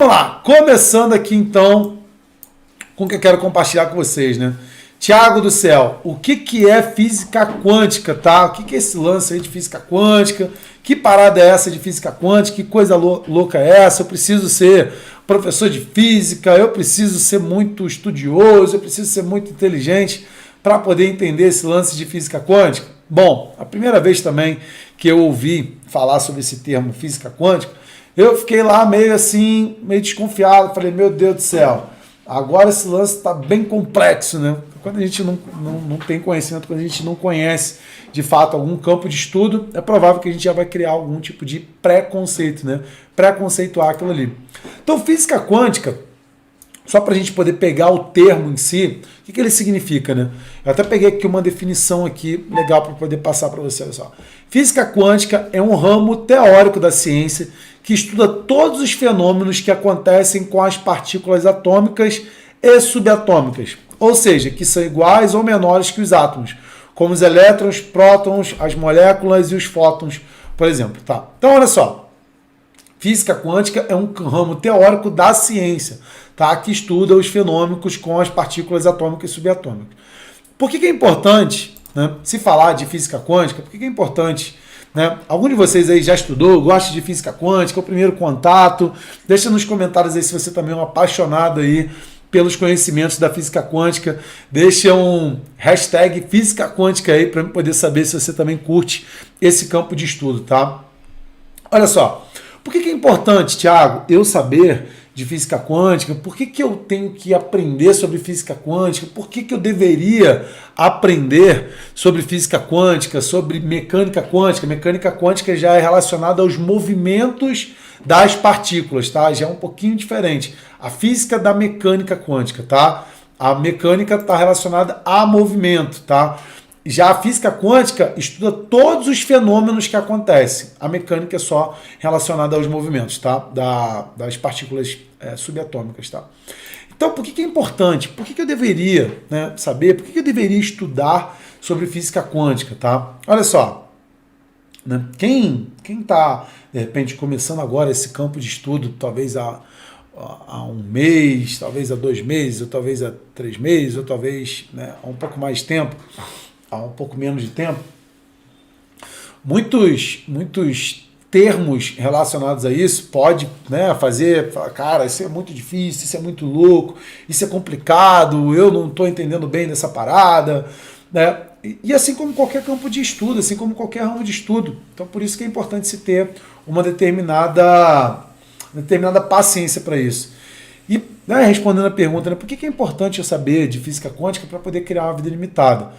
Vamos lá, começando aqui então com o que eu quero compartilhar com vocês, né? Tiago do céu, o que é física quântica, tá? O que é esse lance aí de física quântica? Que parada é essa de física quântica? Que coisa louca é essa? Eu preciso ser professor de física, eu preciso ser muito estudioso, eu preciso ser muito inteligente para poder entender esse lance de física quântica? Bom, a primeira vez também que eu ouvi falar sobre esse termo física quântica, eu fiquei lá meio assim, meio desconfiado, falei, meu Deus do céu, agora esse lance está bem complexo, né? Quando a gente não tem conhecimento, quando a gente não conhece de fato algum campo de estudo, é provável que a gente já vai criar algum tipo de preconceito, né? Preconceituar aquilo ali. Então, física quântica, só para a gente poder pegar o termo em si, o que ele significa, né? Eu até peguei aqui uma definição aqui legal para poder passar para você, olha só. Física quântica é um ramo teórico da ciência que estuda todos os fenômenos que acontecem com as partículas atômicas e subatômicas, ou seja, que são iguais ou menores que os átomos, como os elétrons, prótons, as moléculas e os fótons, por exemplo. Tá? Então, olha só, física quântica é um ramo teórico da ciência, tá? Que estuda os fenômenos com as partículas atômicas e subatômicas. Por que é importante, né, se falar de física quântica? Por que é importante? Né? Algum de vocês aí já estudou, gosta de física quântica, é o primeiro contato? Deixa nos comentários aí se você também é um apaixonado aí pelos conhecimentos da física quântica. Deixa um hashtag física quântica aí para eu poder saber se você também curte esse campo de estudo, tá? Olha só, por que é importante, Thiago, eu saber de física quântica? Por que eu tenho que aprender sobre física quântica? Por que eu deveria aprender sobre física quântica, sobre mecânica quântica? Mecânica quântica já é relacionada aos movimentos das partículas, tá? Já é um pouquinho diferente. A física da mecânica quântica, tá? A mecânica está relacionada a movimento, tá? Já a física quântica estuda todos os fenômenos que acontecem. A mecânica é só relacionada aos movimentos, tá? Das partículas subatômicas, tá? Então, por que é importante? Por que eu deveria, né, saber? Por que eu deveria estudar sobre física quântica, tá? Olha só, né? Quem está, de repente, começando agora esse campo de estudo, talvez há um mês, talvez há 2 meses, ou talvez há 3 meses, ou talvez, né, há um pouco mais de tempo, há um pouco menos de tempo, muitos termos relacionados a isso pode, né, fazer, cara, isso é muito difícil, isso é muito louco, isso é complicado, eu não estou entendendo bem dessa parada, né? E assim como qualquer campo de estudo, assim como qualquer ramo de estudo. Então, por isso que é importante se ter uma determinada paciência para isso. E, né, respondendo a pergunta, né, por que é importante eu saber de física quântica para poder criar uma vida ilimitada?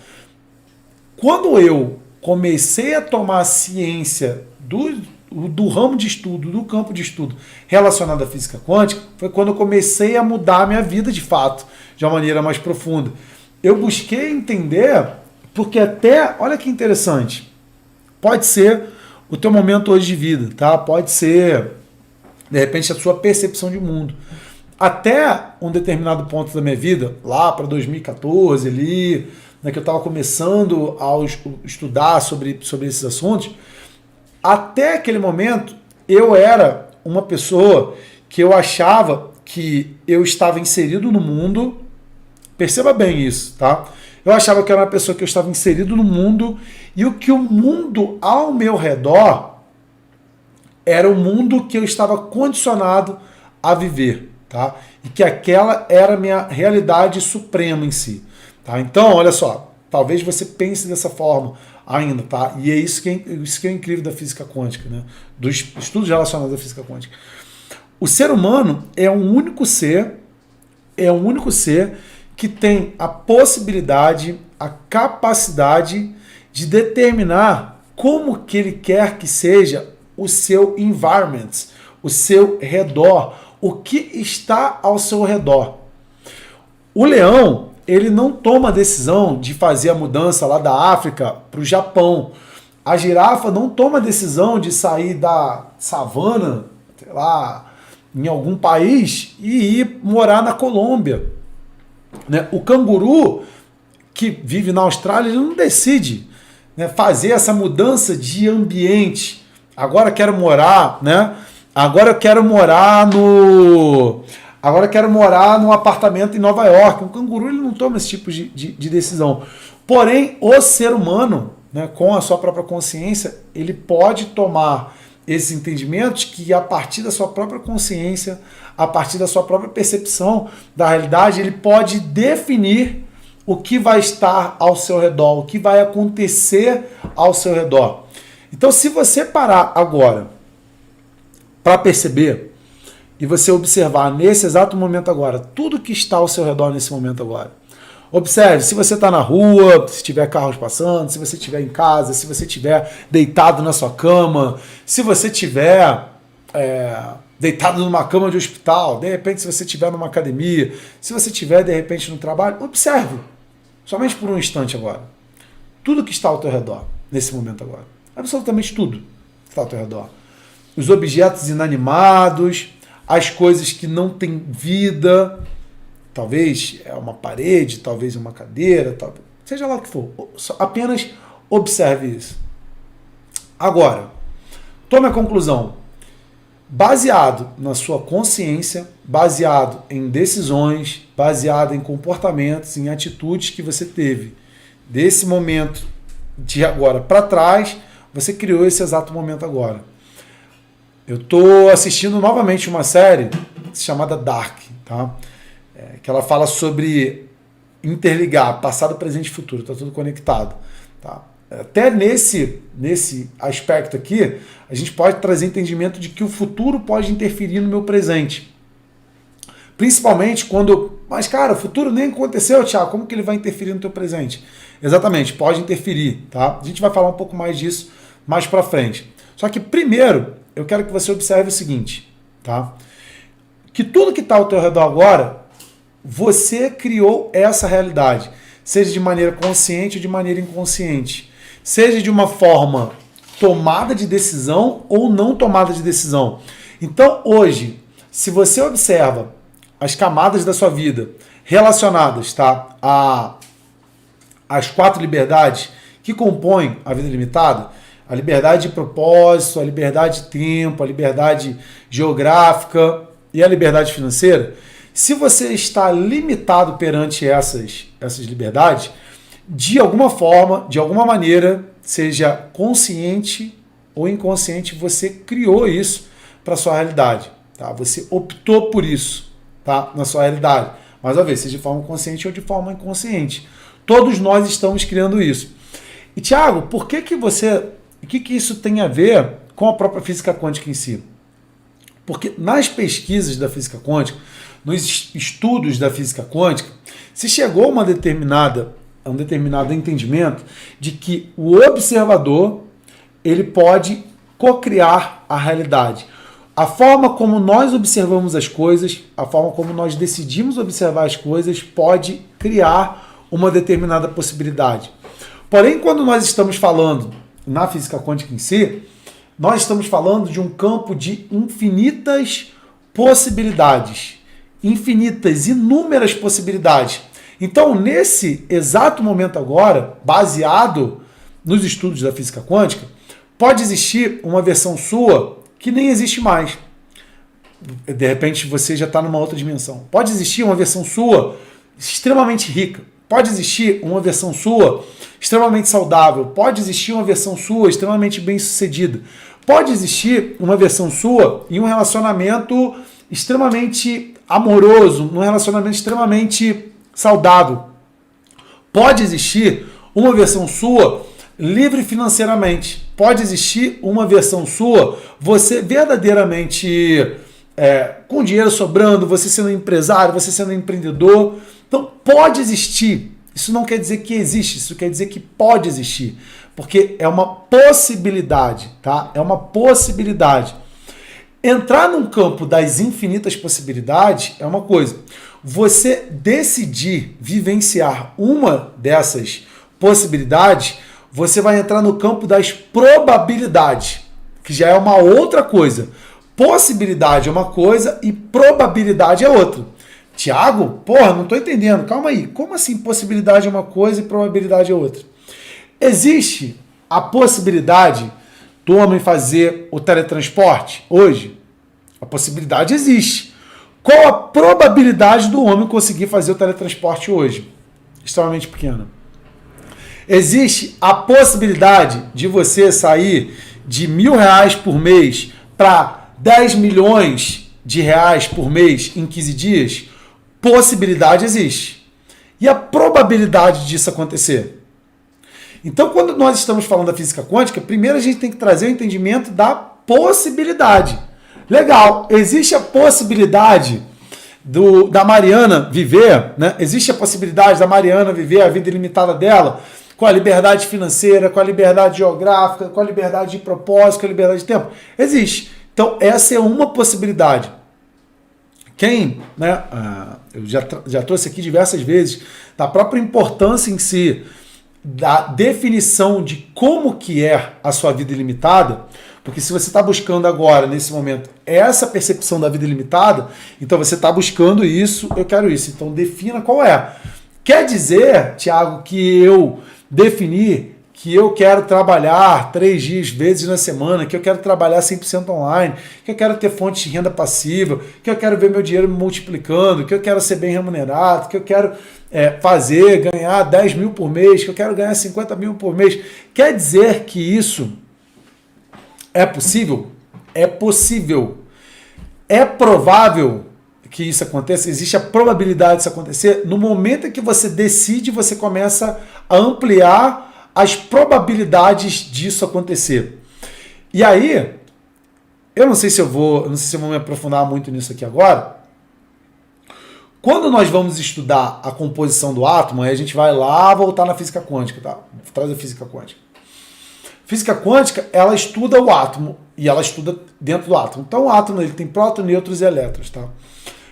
Quando eu comecei a tomar ciência do ramo de estudo, do campo de estudo relacionado à física quântica, foi quando eu comecei a mudar a minha vida de fato, de uma maneira mais profunda. Eu busquei entender, porque até, olha que interessante, pode ser o teu momento hoje de vida, tá? Pode ser, de repente, a sua percepção de mundo. Até um determinado ponto da minha vida, lá para 2014, ali, né, que eu estava começando a estudar sobre esses assuntos, até aquele momento eu era uma pessoa que eu achava que eu estava inserido no mundo. Perceba bem isso, tá? Eu achava que eu era uma pessoa que eu estava inserido no mundo e o que o mundo ao meu redor era o mundo que eu estava condicionado a viver, tá? E que aquela era a minha realidade suprema em si, tá? Então, olha só, talvez você pense dessa forma ainda, tá? E é isso que é incrível da física quântica, né? Dos estudos relacionados à física quântica. O ser humano é um único ser que tem a possibilidade, a capacidade de determinar como que ele quer que seja o seu environment, o seu redor, o que está ao seu redor. O leão, ele não toma a decisão de fazer a mudança lá da África para o Japão. A girafa não toma a decisão de sair da savana, sei lá, em algum país e ir morar na Colômbia. Né? O canguru, que vive na Austrália, ele não decide, né, fazer essa mudança de ambiente. Agora quero morar, né, Agora eu quero morar no... Agora eu quero morar num apartamento em Nova York. Um canguru ele não toma esse tipo de decisão. Porém, o ser humano, né, com a sua própria consciência, ele pode tomar esses entendimentos que a partir da sua própria consciência, a partir da sua própria percepção da realidade, ele pode definir o que vai estar ao seu redor, o que vai acontecer ao seu redor. Então, se você parar agora para perceber e você observar nesse exato momento agora, tudo que está ao seu redor nesse momento agora. Observe, se você está na rua, se tiver carros passando, se você estiver em casa, se você estiver deitado na sua cama, se você estiver deitado numa cama de hospital, de repente se você estiver numa academia, se você estiver de repente no trabalho, observe, somente por um instante agora, tudo que está ao teu redor, nesse momento agora. Absolutamente tudo que está ao teu redor. Os objetos inanimados, as coisas que não têm vida, talvez é uma parede, talvez uma cadeira, talvez, seja lá o que for. Apenas observe isso. Agora, tome a conclusão. Baseado na sua consciência, baseado em decisões, baseado em comportamentos, em atitudes que você teve desse momento de agora para trás, você criou esse exato momento agora. Eu estou assistindo novamente uma série chamada Dark, tá? Que ela fala sobre interligar passado, presente e futuro, está tudo conectado. Tá? Até nesse aspecto aqui, a gente pode trazer entendimento de que o futuro pode interferir no meu presente. Principalmente quando... Mas, cara, o futuro nem aconteceu, Thiago, como que ele vai interferir no teu presente? Exatamente, pode interferir. Tá? A gente vai falar um pouco mais disso mais para frente. Só que primeiro, eu quero que você observe o seguinte, tá? Que tudo que está ao teu redor agora, você criou essa realidade, seja de maneira consciente ou de maneira inconsciente, seja de uma forma tomada de decisão ou não tomada de decisão. Então, hoje, se você observa as camadas da sua vida relacionadas, tá, às 4 liberdades que compõem a vida limitada, a liberdade de propósito, a liberdade de tempo, a liberdade geográfica e a liberdade financeira, se você está limitado perante essas liberdades, de alguma forma, de alguma maneira, seja consciente ou inconsciente, você criou isso para a sua realidade. Tá? Você optou por isso, tá? Na sua realidade. Mais uma vez, seja de forma consciente ou de forma inconsciente. Todos nós estamos criando isso. E, Thiago, por que o que isso tem a ver com a própria física quântica em si? Porque nas pesquisas da física quântica, nos estudos da física quântica, se chegou a um determinado entendimento de que o observador ele pode co-criar a realidade. A forma como nós observamos as coisas, a forma como nós decidimos observar as coisas pode criar uma determinada possibilidade. Porém, quando nós estamos falando na física quântica em si, nós estamos falando de um campo de infinitas possibilidades. Infinitas, inúmeras possibilidades. Então, nesse exato momento agora, baseado nos estudos da física quântica, pode existir uma versão sua que nem existe mais. De repente, você já está numa outra dimensão. Pode existir uma versão sua extremamente rica. Pode existir uma versão sua extremamente saudável. Pode existir uma versão sua extremamente bem-sucedida. Pode existir uma versão sua em um relacionamento extremamente amoroso, num relacionamento extremamente saudável. Pode existir uma versão sua livre financeiramente. Pode existir uma versão sua, você verdadeiramente com dinheiro sobrando, você sendo empresário, você sendo empreendedor. Então pode existir. Isso não quer dizer que existe, isso quer dizer que pode existir. Porque é uma possibilidade, tá? É uma possibilidade. Entrar num campo das infinitas possibilidades é uma coisa. Você decidir vivenciar uma dessas possibilidades, você vai entrar no campo das probabilidades, que já é uma outra coisa. Possibilidade é uma coisa e probabilidade é outra. Tiago, porra, não estou entendendo. Calma aí. Como assim possibilidade é uma coisa e probabilidade é outra? Existe a possibilidade do homem fazer o teletransporte hoje? A possibilidade existe. Qual a probabilidade do homem conseguir fazer o teletransporte hoje? Extremamente pequena. Existe a possibilidade de você sair de R$ 1.000 por mês para 10 milhões de reais por mês em 15 dias? Possibilidade existe. E a probabilidade disso acontecer? Então, quando nós estamos falando da física quântica, primeiro a gente tem que trazer o entendimento da possibilidade. Legal, existe a possibilidade da Mariana viver, né? Existe a possibilidade da Mariana viver a vida ilimitada dela, com a liberdade financeira, com a liberdade geográfica, com a liberdade de propósito, com a liberdade de tempo? Existe. Então, essa é uma possibilidade. Quem, né, eu já trouxe aqui diversas vezes, da própria importância em si, da definição de como que é a sua vida ilimitada, porque se você está buscando agora, nesse momento, essa percepção da vida ilimitada, então você está buscando isso, eu quero isso. Então defina qual é. Quer dizer, Tiago, que eu defini que eu quero trabalhar 3 dias, vezes na semana, que eu quero trabalhar 100% online, que eu quero ter fontes de renda passiva, que eu quero ver meu dinheiro me multiplicando, que eu quero ser bem remunerado, que eu quero ganhar 10 mil por mês, que eu quero ganhar 50 mil por mês. Quer dizer que isso é possível? É possível. É provável que isso aconteça? Existe a probabilidade disso acontecer? No momento em que você decide, você começa a ampliar as probabilidades disso acontecer. E aí, eu não sei se eu vou me aprofundar muito nisso aqui agora. Quando nós vamos estudar a composição do átomo, aí a gente vai lá voltar na física quântica, tá? Traz a física quântica. Física quântica, ela estuda o átomo e ela estuda dentro do átomo. Então o átomo ele tem prótons, nêutrons e elétrons, tá?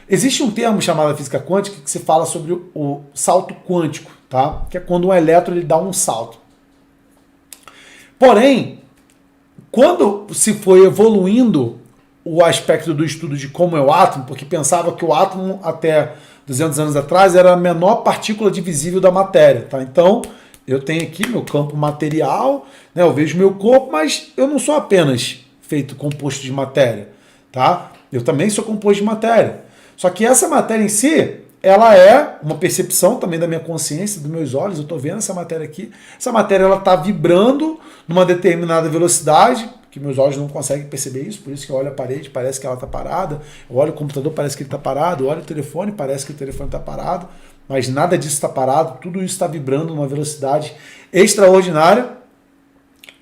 Existe um termo chamado física quântica que se fala sobre o salto quântico, tá? Que é quando um elétron ele dá um salto. Porém, quando se foi evoluindo o aspecto do estudo de como é o átomo, porque pensava que o átomo até 200 anos atrás era a menor partícula divisível da matéria, tá? Então, eu tenho aqui meu campo material, né? Eu vejo meu corpo, mas eu não sou apenas composto de matéria, tá? Eu também sou composto de matéria. Só que essa matéria em si, ela é uma percepção também da minha consciência, dos meus olhos. Eu estou vendo essa matéria aqui. Essa matéria ela está vibrando numa determinada velocidade, que meus olhos não conseguem perceber isso, por isso que eu olho a parede, parece que ela está parada. Eu olho o computador, parece que ele está parado. Eu olho o telefone, parece que o telefone está parado. Mas nada disso está parado, tudo isso está vibrando numa velocidade extraordinária.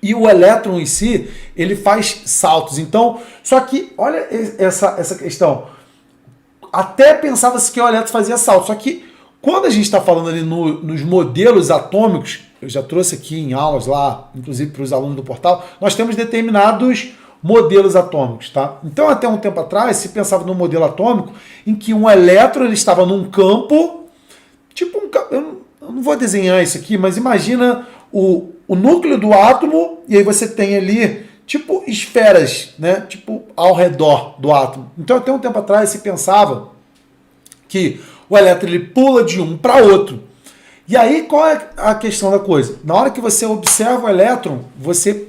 E o elétron em si, ele faz saltos. Então, só que, olha essa questão. Até pensava-se que o elétron fazia salto. Só que, quando a gente está falando ali nos modelos atômicos, eu já trouxe aqui em aulas lá, inclusive para os alunos do portal, nós temos determinados modelos atômicos, tá? Então, até um tempo atrás, se pensava num modelo atômico em que um elétron ele estava num campo, tipo eu não vou desenhar isso aqui, mas imagina o núcleo do átomo, e aí você tem ali tipo esferas, né? Tipo ao redor do átomo. Então, até um tempo atrás se pensava que o elétron ele pula de um para outro. E aí, qual é a questão da coisa? Na hora que você observa o elétron, você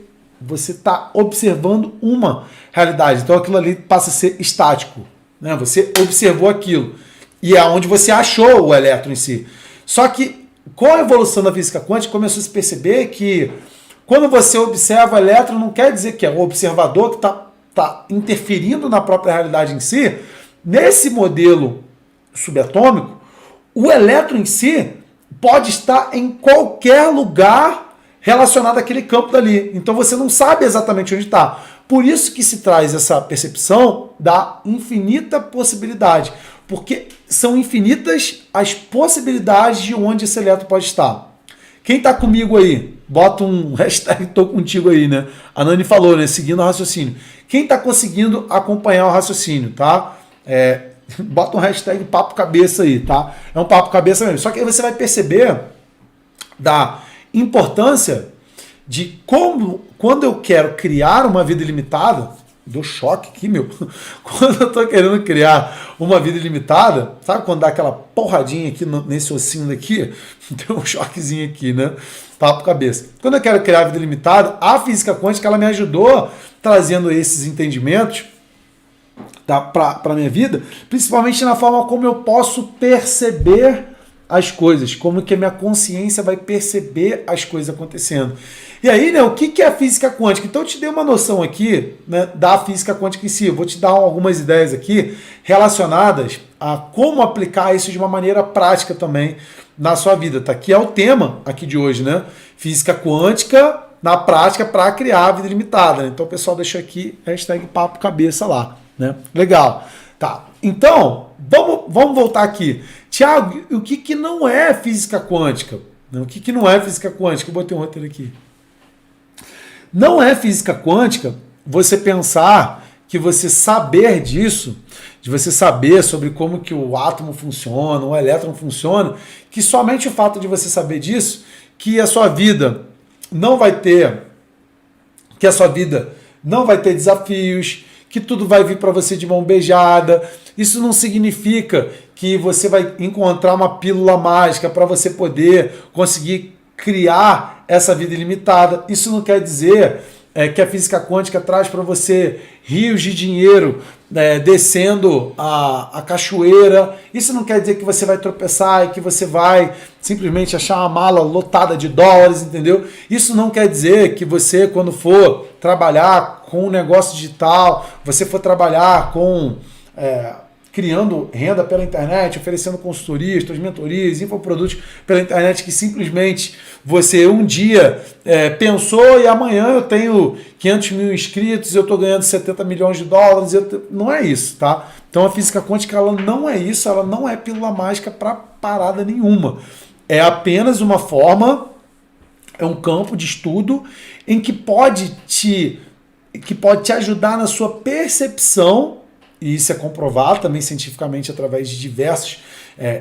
está observando uma realidade. Então, aquilo ali passa a ser estático, né? Você observou aquilo. E é onde você achou o elétron em si. Só que, com a evolução da física quântica, começou a se perceber que quando você observa o elétron, não quer dizer que é o observador que está interferindo na própria realidade em si. Nesse modelo subatômico, o elétron em si pode estar em qualquer lugar relacionado àquele campo dali. Então você não sabe exatamente onde está. Por isso que se traz essa percepção da infinita possibilidade. Porque são infinitas as possibilidades de onde esse elétron pode estar. Quem está comigo aí? Bota um hashtag tô contigo aí, né? A Nani falou, né? Seguindo o raciocínio. Quem está conseguindo acompanhar o raciocínio, tá? Bota um hashtag papo cabeça aí, tá? É um papo cabeça mesmo. Só que aí você vai perceber da importância de como, quando eu quero criar uma vida ilimitada, deu choque aqui, meu. Quando eu tô querendo criar uma vida ilimitada, sabe quando dá aquela porradinha aqui nesse ossinho daqui? Deu um choquezinho aqui, né? Papo cabeça. Quando eu quero criar a vida ilimitada, a física quântica ela me ajudou trazendo esses entendimentos para a minha vida, principalmente na forma como eu posso perceber as coisas, como que a minha consciência vai perceber as coisas acontecendo. E aí, né, o que é a física quântica? Então eu te dei uma noção aqui, né, da física quântica em si. Eu vou te dar algumas ideias aqui relacionadas a como aplicar isso de uma maneira prática também na sua vida, tá? Que é o tema aqui de hoje, né? Física quântica na prática para criar a vida ilimitada. Né? Então o pessoal deixa aqui #papo cabeça lá, né? Legal. Tá. Então, vamos voltar aqui. Tiago, o que não é física quântica? O que não é física quântica? Eu botei um roteiro aqui. Não é física quântica você pensar que você saber disso, de você saber sobre como que o átomo funciona, o elétron funciona, que somente o fato de você saber disso, que a sua vida não vai ter, desafios, que tudo vai vir para você de mão beijada. Isso não significa que você vai encontrar uma pílula mágica para você poder conseguir criar essa vida ilimitada. Isso não quer dizer que a física quântica traz para você rios de dinheiro descendo a cachoeira. Isso não quer dizer que você vai tropeçar e que você vai simplesmente achar uma mala lotada de dólares, entendeu? Isso não quer dizer que você, quando for trabalhar com um negócio digital, você for trabalhar com criando renda pela internet, oferecendo consultorias, suas mentorias, infoprodutos pela internet, que simplesmente você um dia pensou e amanhã eu tenho 500 mil inscritos, eu estou ganhando 70 milhões de dólares. Não é isso, tá? Então a física quântica ela não é isso, ela não é pílula mágica para parada nenhuma. É apenas uma forma, é um campo de estudo em que pode te ajudar na sua percepção. E isso é comprovado também cientificamente através de diversos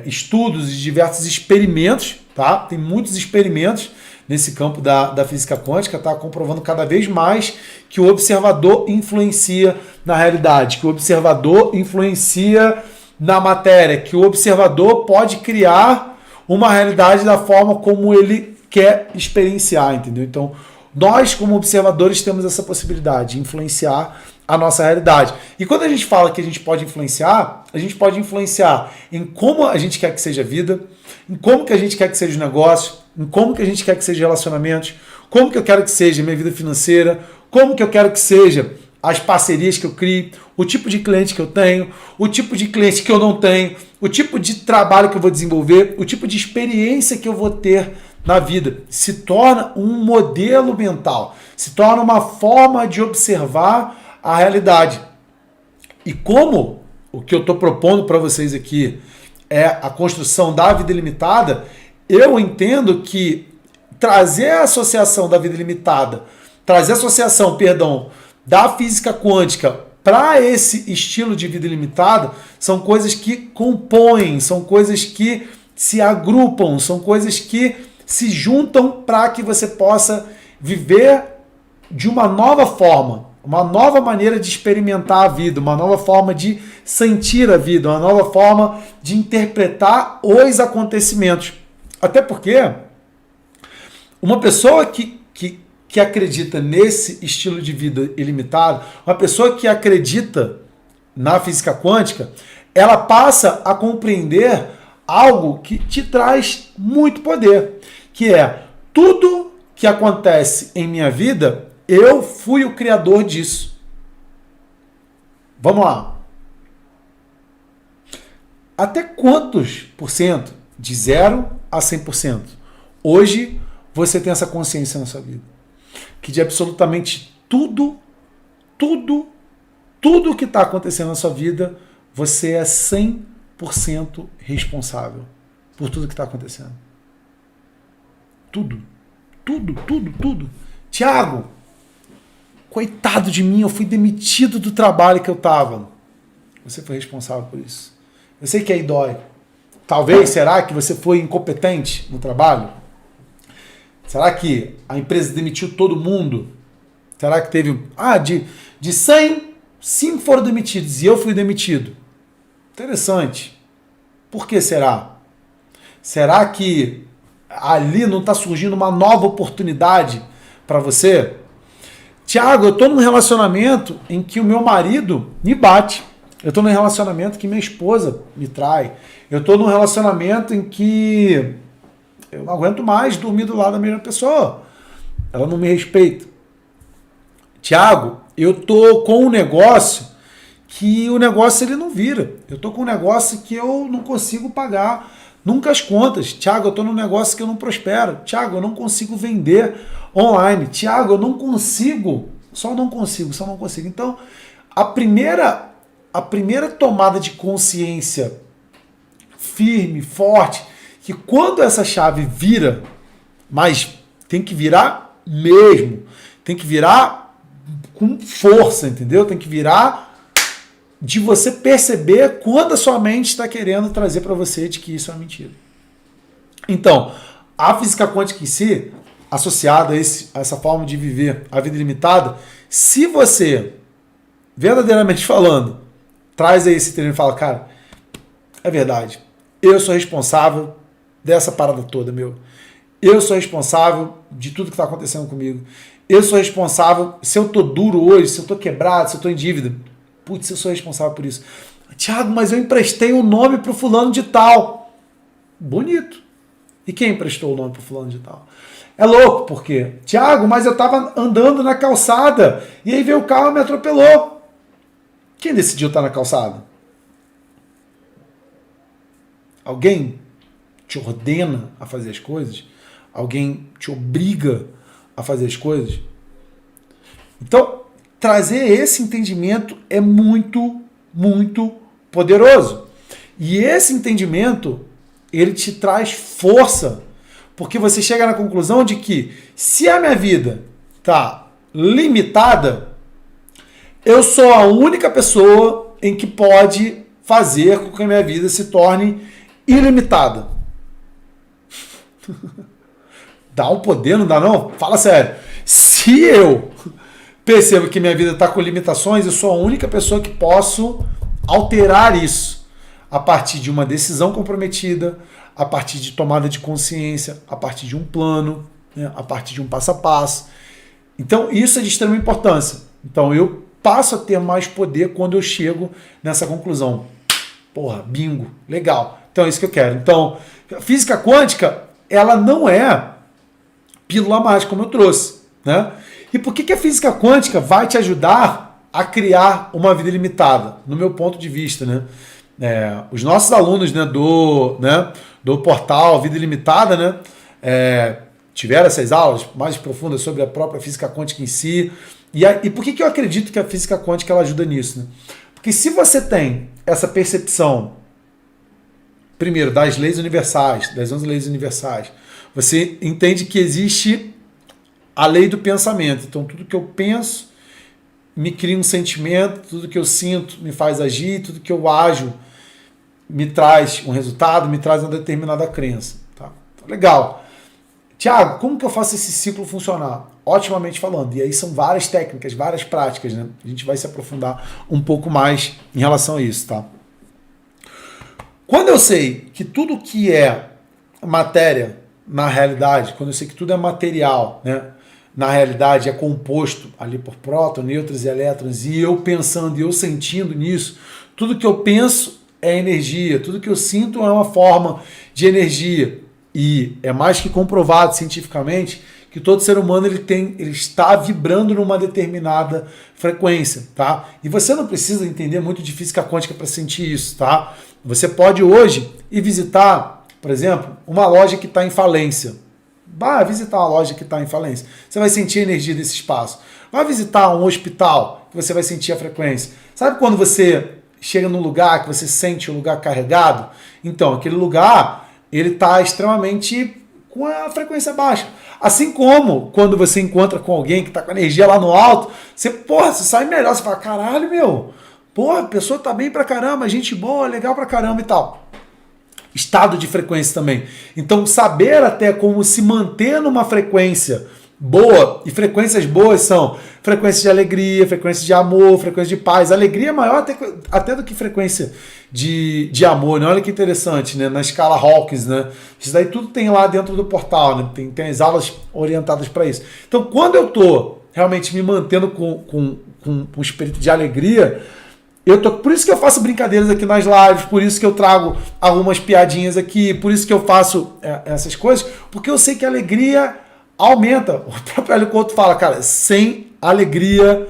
estudos e diversos experimentos, tá? Tem muitos experimentos nesse campo da física quântica, tá? Comprovando cada vez mais que o observador influencia na realidade, que o observador influencia na matéria, que o observador pode criar uma realidade da forma como ele quer experienciar, entendeu? Então, nós, como observadores, temos essa possibilidade de influenciar a nossa realidade. E quando a gente fala que a gente pode influenciar em como a gente quer que seja a vida, em como que a gente quer que seja o negócio, em como que a gente quer que seja relacionamentos, como que eu quero que seja a minha vida financeira, como que eu quero que seja as parcerias que eu crio, o tipo de cliente que eu tenho, o tipo de cliente que eu não tenho, o tipo de trabalho que eu vou desenvolver, o tipo de experiência que eu vou ter na vida. Se torna um modelo mental, se torna uma forma de observar a realidade. E como o que eu estou propondo para vocês aqui é a construção da vida ilimitada, eu entendo que trazer a associação da vida ilimitada, da física quântica para esse estilo de vida ilimitada, são coisas que compõem, são coisas que se agrupam, são coisas que se juntam para que você possa viver de uma nova forma, uma nova maneira de experimentar a vida, uma nova forma de sentir a vida, uma nova forma de interpretar os acontecimentos. Até porque uma pessoa que acredita nesse estilo de vida ilimitado, uma pessoa que acredita na física quântica, ela passa a compreender algo que te traz muito poder, que é tudo que acontece em minha vida, eu fui o criador disso. Vamos lá. Até quantos por cento, de 0 a 100%, hoje você tem essa consciência na sua vida? Que de absolutamente tudo que está acontecendo na sua vida, você é 100% responsável por tudo que está acontecendo. Tudo. Tiago, coitado de mim, eu fui demitido do trabalho que eu estava. Você foi responsável por isso. Eu sei que aí dói. Talvez, será que você foi incompetente no trabalho? Será que a empresa demitiu todo mundo? Será que teve... de 100, 5 foram demitidos e eu fui demitido. Interessante. Por que será? Será que ali não está surgindo uma nova oportunidade para você? Tiago, eu estou num relacionamento em que o meu marido me bate. Eu estou num relacionamento que minha esposa me trai. Eu estou num relacionamento em que eu não aguento mais dormir do lado da mesma pessoa. Ela não me respeita. Tiago, eu tô com um negócio que o negócio ele não vira. Eu tô com um negócio que eu não consigo pagar nunca as contas. Tiago, eu tô num negócio que eu não prospero. Tiago, eu não consigo vender online. Tiago, eu não consigo. Só não consigo. Então, a primeira tomada de consciência firme, forte, que quando essa chave vira, mas tem que virar mesmo, tem que virar com força, entendeu? Tem que virar de você perceber quando a sua mente está querendo trazer para você de que isso é uma mentira. Então, a física quântica em si, associada a essa forma de viver a vida ilimitada, se você, verdadeiramente falando, traz aí esse treino e fala, cara, é verdade, eu sou responsável dessa parada toda, meu. Eu sou responsável de tudo que está acontecendo comigo. Eu sou responsável, se eu tô duro hoje, se eu tô quebrado, se eu tô em dívida, putz, eu sou responsável por isso. Tiago, mas eu emprestei o nome pro fulano de tal. Bonito. E quem emprestou o nome pro fulano de tal? É louco, por quê? Tiago, mas eu tava andando na calçada e aí veio o carro e me atropelou. Quem decidiu estar na calçada? Alguém te ordena a fazer as coisas? Alguém te obriga a fazer as coisas? Então, trazer esse entendimento é muito, muito poderoso. E esse entendimento, ele te traz força, porque você chega na conclusão de que se a minha vida está limitada, eu sou a única pessoa em que pode fazer com que a minha vida se torne ilimitada. Dá um poder, não dá não? Fala sério. Se eu percebo que minha vida está com limitações, eu sou a única pessoa que posso alterar isso a partir de uma decisão comprometida, a partir de tomada de consciência, a partir de um plano, né, a partir de um passo a passo. Então, isso é de extrema importância. Então, eu passo a ter mais poder quando eu chego nessa conclusão. Porra, bingo, legal. Então, é isso que eu quero. Então, a física quântica, ela não é pílula mágica, como eu trouxe, né? E por que a física quântica vai te ajudar a criar uma vida ilimitada? No meu ponto de vista, né? Os nossos alunos, né, do portal Vida Ilimitada, né, tiveram essas aulas mais profundas sobre a própria física quântica em si. E por que eu acredito que a física quântica ela ajuda nisso? Né? Porque se você tem essa percepção, primeiro, das leis universais, das 11 leis universais, você entende que existe a lei do pensamento. Então, tudo que eu penso me cria um sentimento, tudo que eu sinto me faz agir, tudo que eu ajo me traz um resultado, me traz uma determinada crença. Tá? Legal. Tiago, como que eu faço esse ciclo funcionar? Otimamente falando. E aí são várias técnicas, várias práticas, né? A gente vai se aprofundar um pouco mais em relação a isso, tá? Quando eu sei que tudo que é matéria na realidade, quando eu sei que tudo é material, né? Na realidade é composto ali por prótons, nêutrons e elétrons, e eu pensando e eu sentindo nisso, tudo que eu penso é energia, tudo que eu sinto é uma forma de energia. E é mais que comprovado cientificamente que todo ser humano ele está vibrando numa determinada frequência, tá? E você não precisa entender muito de física quântica para sentir isso, tá? Você pode hoje ir visitar, por exemplo, uma loja que está em falência. Vai visitar uma loja que está em falência. Você vai sentir a energia desse espaço. Vai visitar um hospital, que você vai sentir a frequência. Sabe quando você chega num lugar que você sente o lugar carregado? Então, aquele lugar, ele está extremamente com a frequência baixa. Assim como quando você encontra com alguém que está com a energia lá no alto, você sai melhor. Você fala, caralho, meu, a pessoa tá bem pra caramba, gente boa, legal pra caramba e tal. Estado de frequência também. Então, saber até como se manter numa frequência boa, e frequências boas são frequência de alegria, frequência de amor, frequência de paz. Alegria é maior até do que frequência de amor, né? Olha que interessante, né? Na escala Hawkins, né? Isso daí tudo tem lá dentro do portal, né? Tem as aulas orientadas para isso. Então, quando eu tô realmente me mantendo com um espírito de alegria, Por isso que eu faço brincadeiras aqui nas lives, por isso que eu trago algumas piadinhas aqui, por isso que eu faço essas coisas, porque eu sei que a alegria aumenta. O próprio Hélio Couto fala, cara, sem alegria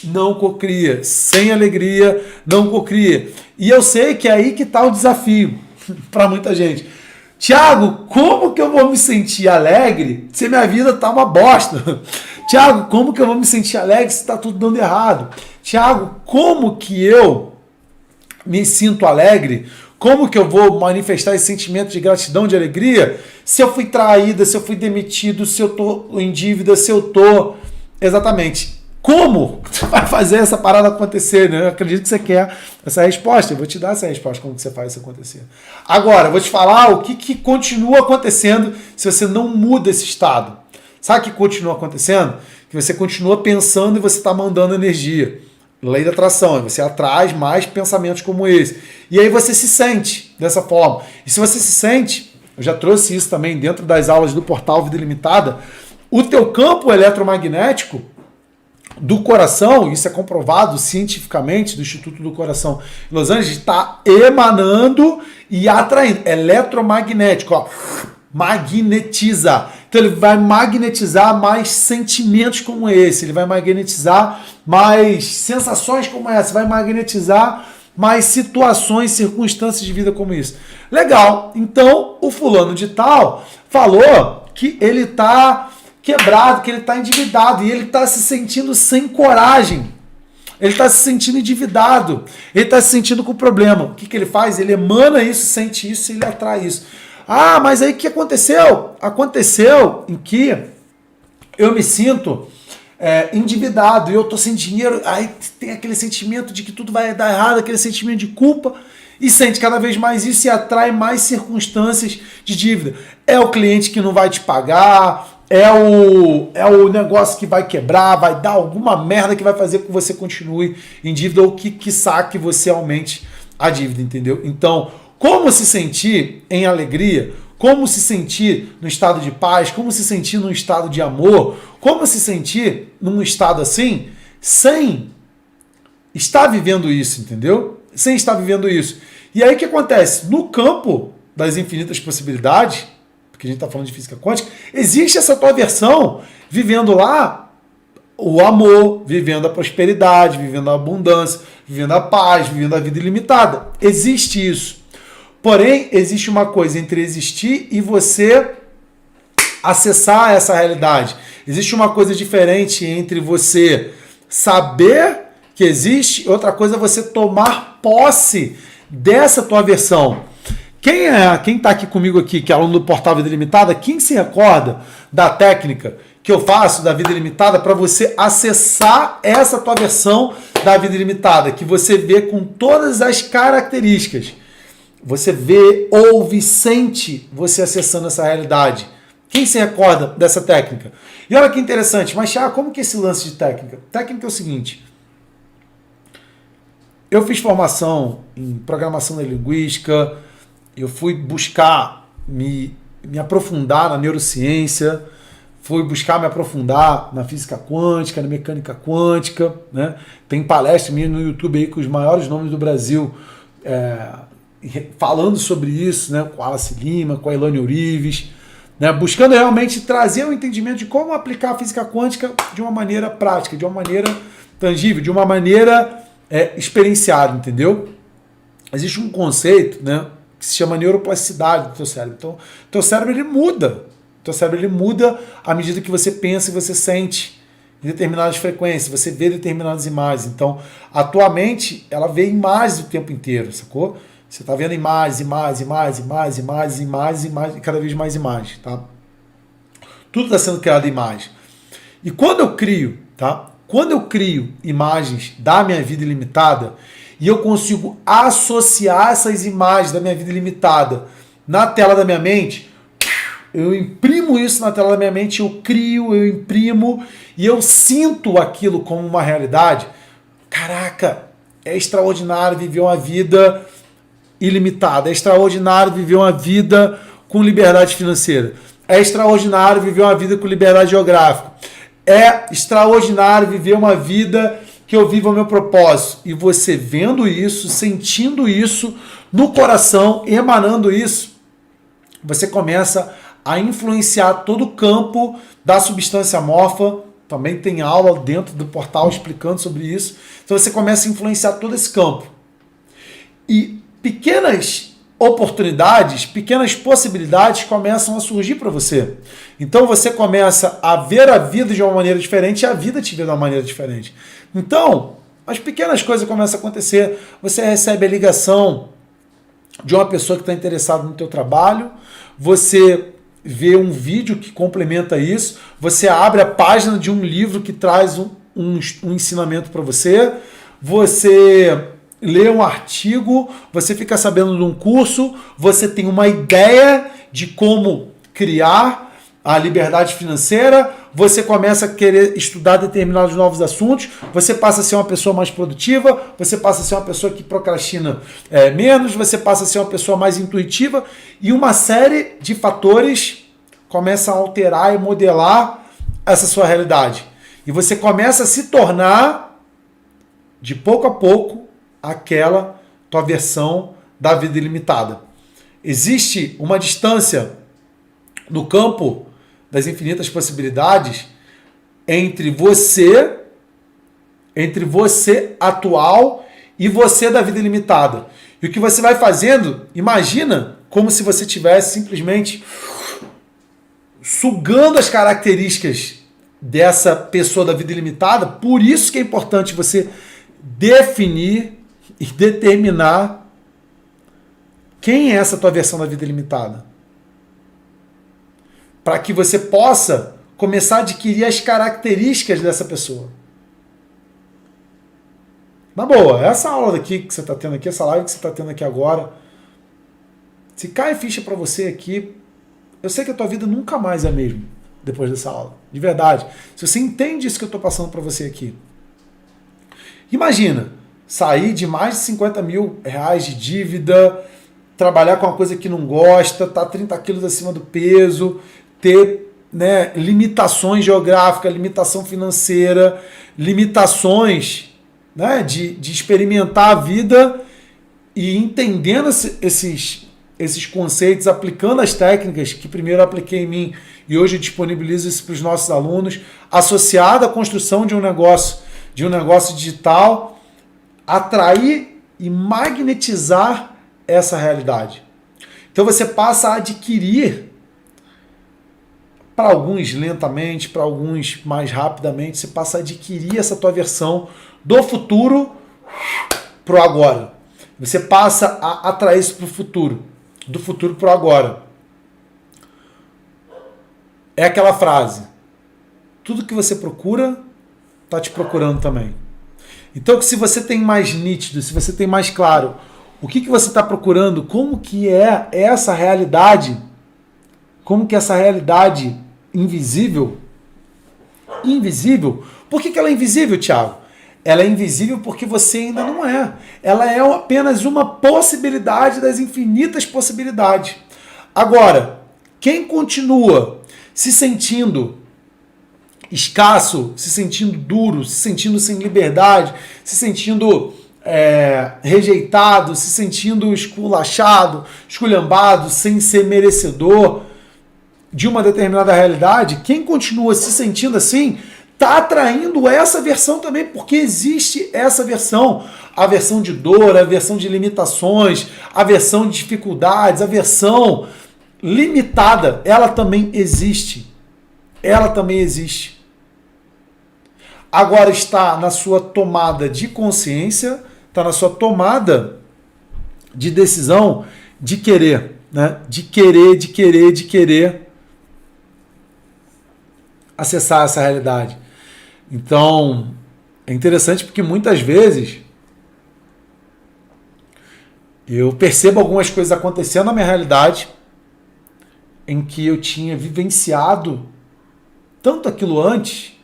não cocria. Sem alegria não cocria. E eu sei que é aí que está o desafio para muita gente. Tiago, como que eu vou me sentir alegre se minha vida tá uma bosta? Tiago, como que eu vou me sentir alegre se tá tudo dando errado? Tiago, como que eu me sinto alegre? Como que eu vou manifestar esse sentimento de gratidão, de alegria, se eu fui traída, se eu fui demitido, se eu tô em dívida, se eu tô... Exatamente. Como você vai fazer essa parada acontecer? Né? Eu acredito que você quer essa resposta. Eu vou te dar essa resposta, como que você faz isso acontecer. Agora, eu vou te falar o que continua acontecendo se você não muda esse estado. Sabe o que continua acontecendo? Que você continua pensando e você está mandando energia. Lei da atração. Você atrai mais pensamentos como esse. E aí você se sente dessa forma. E se você se sente, eu já trouxe isso também dentro das aulas do Portal Vida Ilimitada, o teu campo eletromagnético do coração, isso é comprovado cientificamente do Instituto do Coração em Los Angeles, está emanando e atraindo. Eletromagnético, ó, magnetiza. Então ele vai magnetizar mais sentimentos como esse, ele vai magnetizar mais sensações como essa, vai magnetizar mais situações, circunstâncias de vida como isso. Legal, então o fulano de tal falou que ele está quebrado, que ele está endividado e ele está se sentindo sem coragem. Ele está se sentindo endividado. Ele está se sentindo com problema. O que ele faz? Ele emana isso, sente isso e ele atrai isso. Ah, mas aí o que aconteceu? Aconteceu em que eu me sinto endividado e eu estou sem dinheiro. Aí tem aquele sentimento de que tudo vai dar errado, aquele sentimento de culpa. E sente cada vez mais isso e atrai mais circunstâncias de dívida. É o cliente que não vai te pagar, é o negócio que vai quebrar, vai dar alguma merda que vai fazer com que você continue em dívida ou que saque você aumente a dívida, entendeu? Então, como se sentir em alegria, como se sentir no estado de paz, como se sentir num estado de amor, como se sentir num estado assim, sem estar vivendo isso, entendeu? Sem estar vivendo isso. E aí o que acontece? No campo das infinitas possibilidades, porque a gente está falando de física quântica, existe essa tua versão vivendo lá o amor, vivendo a prosperidade, vivendo a abundância, vivendo a paz, vivendo a vida ilimitada. Existe isso. Porém, existe uma coisa entre existir e você acessar essa realidade. Existe uma coisa diferente entre você saber que existe e outra coisa é você tomar posse dessa tua versão. Quem está aqui comigo aqui, que é aluno do Portal Vida Ilimitada, quem se recorda da técnica que eu faço da Vida Ilimitada para você acessar essa tua versão da Vida Ilimitada, que você vê com todas as características. Você vê, ouve, sente você acessando essa realidade. Quem se recorda dessa técnica? E olha que interessante, mas Thiago, como que é esse lance de técnica? Técnica é o seguinte, eu fiz formação em programação neurolinguística, eu fui buscar me aprofundar na neurociência, fui buscar me aprofundar na física quântica, na mecânica quântica, né? Tem palestra minha no YouTube aí com os maiores nomes do Brasil falando sobre isso, né? Com a Alice Lima, com a Elaine Ourives, né? Buscando realmente trazer o entendimento de como aplicar a física quântica de uma maneira prática, de uma maneira tangível, de uma maneira experienciada, entendeu? Existe um conceito, né, que se chama neuroplasticidade do teu cérebro. Então, teu cérebro ele muda. Teu cérebro ele muda à medida que você pensa e você sente em determinadas frequências, você vê determinadas imagens. Então, a tua mente, ela vê imagens o tempo inteiro, sacou? Você está vendo imagens, e cada vez mais imagens, tá? Tudo está sendo criado em imagem. E quando eu crio, tá? Quando eu crio imagens da minha vida ilimitada e eu consigo associar essas imagens da minha vida ilimitada na tela da minha mente, eu imprimo isso na tela da minha mente, eu crio, eu imprimo e eu sinto aquilo como uma realidade. Caraca, é extraordinário viver uma vida ilimitada, é extraordinário viver uma vida com liberdade financeira, é extraordinário viver uma vida com liberdade geográfica, é extraordinário viver uma vida que eu viva o meu propósito. E você vendo isso, sentindo isso no coração, emanando isso, você começa a influenciar todo o campo da substância amorfa. Também tem aula dentro do portal explicando sobre isso. Então você começa a influenciar todo esse campo. E pequenas oportunidades, pequenas possibilidades começam a surgir para você. Então você começa a ver a vida de uma maneira diferente e a vida te vê de uma maneira diferente. Então, as pequenas coisas começam a acontecer. Você recebe a ligação de uma pessoa que está interessada no teu trabalho, você vê um vídeo que complementa isso, você abre a página de um livro que traz um ensinamento para você, você lê um artigo, você fica sabendo de um curso, você tem uma ideia de como criar a liberdade financeira, você começa a querer estudar determinados novos assuntos, você passa a ser uma pessoa mais produtiva, você passa a ser uma pessoa que procrastina menos, você passa a ser uma pessoa mais intuitiva, e uma série de fatores começa a alterar e modelar essa sua realidade. E você começa a se tornar, de pouco a pouco, aquela tua versão da vida ilimitada. Existe uma distância no campo das infinitas possibilidades entre você atual e você da vida ilimitada. E o que você vai fazendo, imagina como se você tivesse simplesmente sugando as características dessa pessoa da vida ilimitada. Por isso que é importante você definir e determinar quem é essa tua versão da vida ilimitada. Para que você possa começar a adquirir as características dessa pessoa. Na boa, essa aula daqui que você está tendo aqui, essa live que você está tendo aqui agora, se cai ficha para você aqui, eu sei que a tua vida nunca mais é a mesma depois dessa aula. De verdade. Se você entende isso que eu estou passando para você aqui. Imagina, sair de mais de 50 mil reais de dívida, trabalhar com uma coisa que não gosta, estar 30 quilos acima do peso, ter limitações geográficas, limitação financeira, limitações de experimentar a vida e entendendo esses conceitos, aplicando as técnicas que primeiro apliquei em mim e hoje eu disponibilizo isso para os nossos alunos, associado à construção de um negócio digital, atrair e magnetizar essa realidade. Então você passa a adquirir, para alguns lentamente, para alguns mais rapidamente, você passa a adquirir essa tua versão do futuro para o agora. Você passa a atrair isso para o futuro, do futuro para o agora. É aquela frase, tudo que você procura, está te procurando também. Então, se você tem mais nítido, se você tem mais claro o que você está procurando, como que é essa realidade, como que essa realidade invisível, por que ela é invisível, Thiago? Ela é invisível porque você ainda não é. Ela é apenas uma possibilidade das infinitas possibilidades. Agora, quem continua se sentindo escasso, se sentindo duro, se sentindo sem liberdade, se sentindo rejeitado, se sentindo esculachado, esculhambado, sem ser merecedor de uma determinada realidade, quem continua se sentindo assim, está atraindo essa versão também, porque existe essa versão, a versão de dor, a versão de limitações, a versão de dificuldades, a versão limitada, ela também existe. Ela também existe. Agora está na sua tomada de consciência, está na sua tomada de decisão de querer, de querer acessar essa realidade. Então, é interessante porque muitas vezes eu percebo algumas coisas acontecendo na minha realidade em que eu tinha vivenciado tanto aquilo antes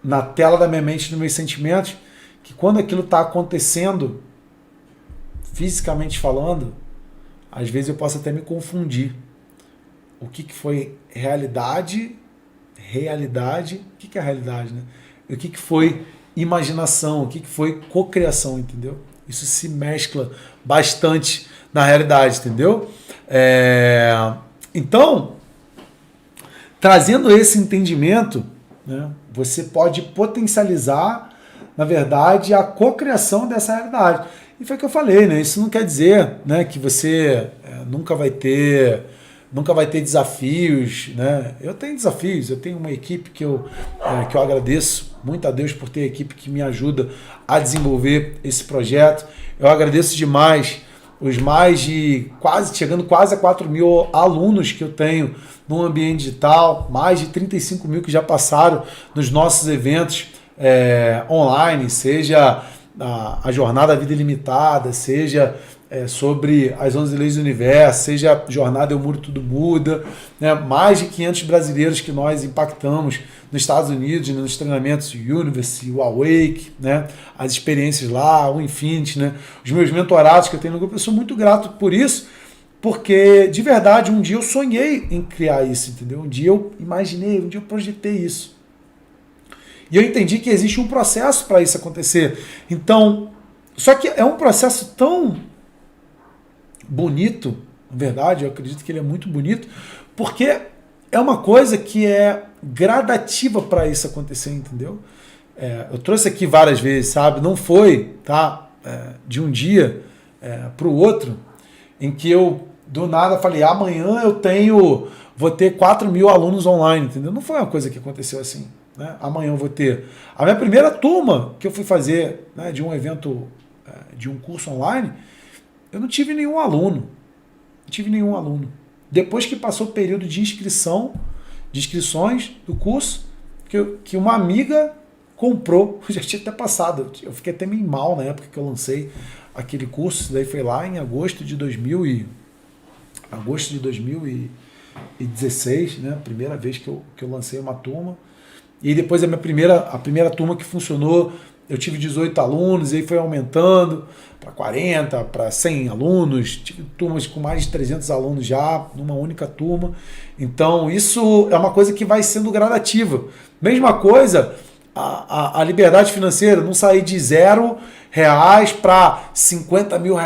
na tela da minha mente, nos meus sentimentos, que quando aquilo está acontecendo, fisicamente falando, às vezes eu posso até me confundir. O que foi realidade realidade. O que é a realidade, né? O que foi imaginação, o que foi cocriação, entendeu? Isso se mescla bastante na realidade, entendeu? Então, trazendo esse entendimento, né, você pode potencializar, na verdade, a cocriação dessa realidade. E foi o que eu falei, né? Isso não quer dizer, né, que você nunca vai ter desafios, né? Eu tenho desafios, eu tenho uma equipe que eu agradeço muito a Deus por ter a equipe que me ajuda a desenvolver esse projeto. Eu agradeço demais os chegando quase a 4 mil alunos que eu tenho no ambiente digital, mais de 35 mil que já passaram nos nossos eventos online, seja a Jornada Vida Ilimitada, seja sobre as 11 leis do universo, seja a Jornada Eu Mudo Tudo Muda, né? Mais de 500 brasileiros que nós impactamos nos Estados Unidos, nos treinamentos Universe, o Awake, né? As experiências lá, o Infinity, né? Os meus mentorados que eu tenho no grupo, eu sou muito grato por isso, porque de verdade um dia eu sonhei em criar isso, entendeu? Um dia eu imaginei, um dia eu projetei isso. E eu entendi que existe um processo para isso acontecer. Então, só que é um processo tão bonito, na verdade, eu acredito que ele é muito bonito, porque é uma coisa que é gradativa para isso acontecer, entendeu? Eu trouxe aqui várias vezes, sabe? Não foi, tá? De um dia para o outro, em que eu do nada falei, amanhã vou ter 4 mil alunos online, entendeu? Não foi uma coisa que aconteceu assim. Né? Amanhã eu vou ter a minha primeira turma que eu fui fazer, né, de um evento, de um curso online. Eu não tive nenhum aluno. Depois que passou o período de inscrições do curso, que uma amiga comprou, já tinha até passado. Eu fiquei até meio mal na época que eu lancei aquele curso. Isso daí foi lá em agosto de 2016, né? Primeira vez que eu lancei uma turma. E depois a primeira turma que funcionou, eu tive 18 alunos, e aí foi aumentando para 40, para 100 alunos. Tive turmas com mais de 300 alunos já, numa única turma. Então, isso é uma coisa que vai sendo gradativa. Mesma coisa, a liberdade financeira, não sair de R$0 para R$50 mil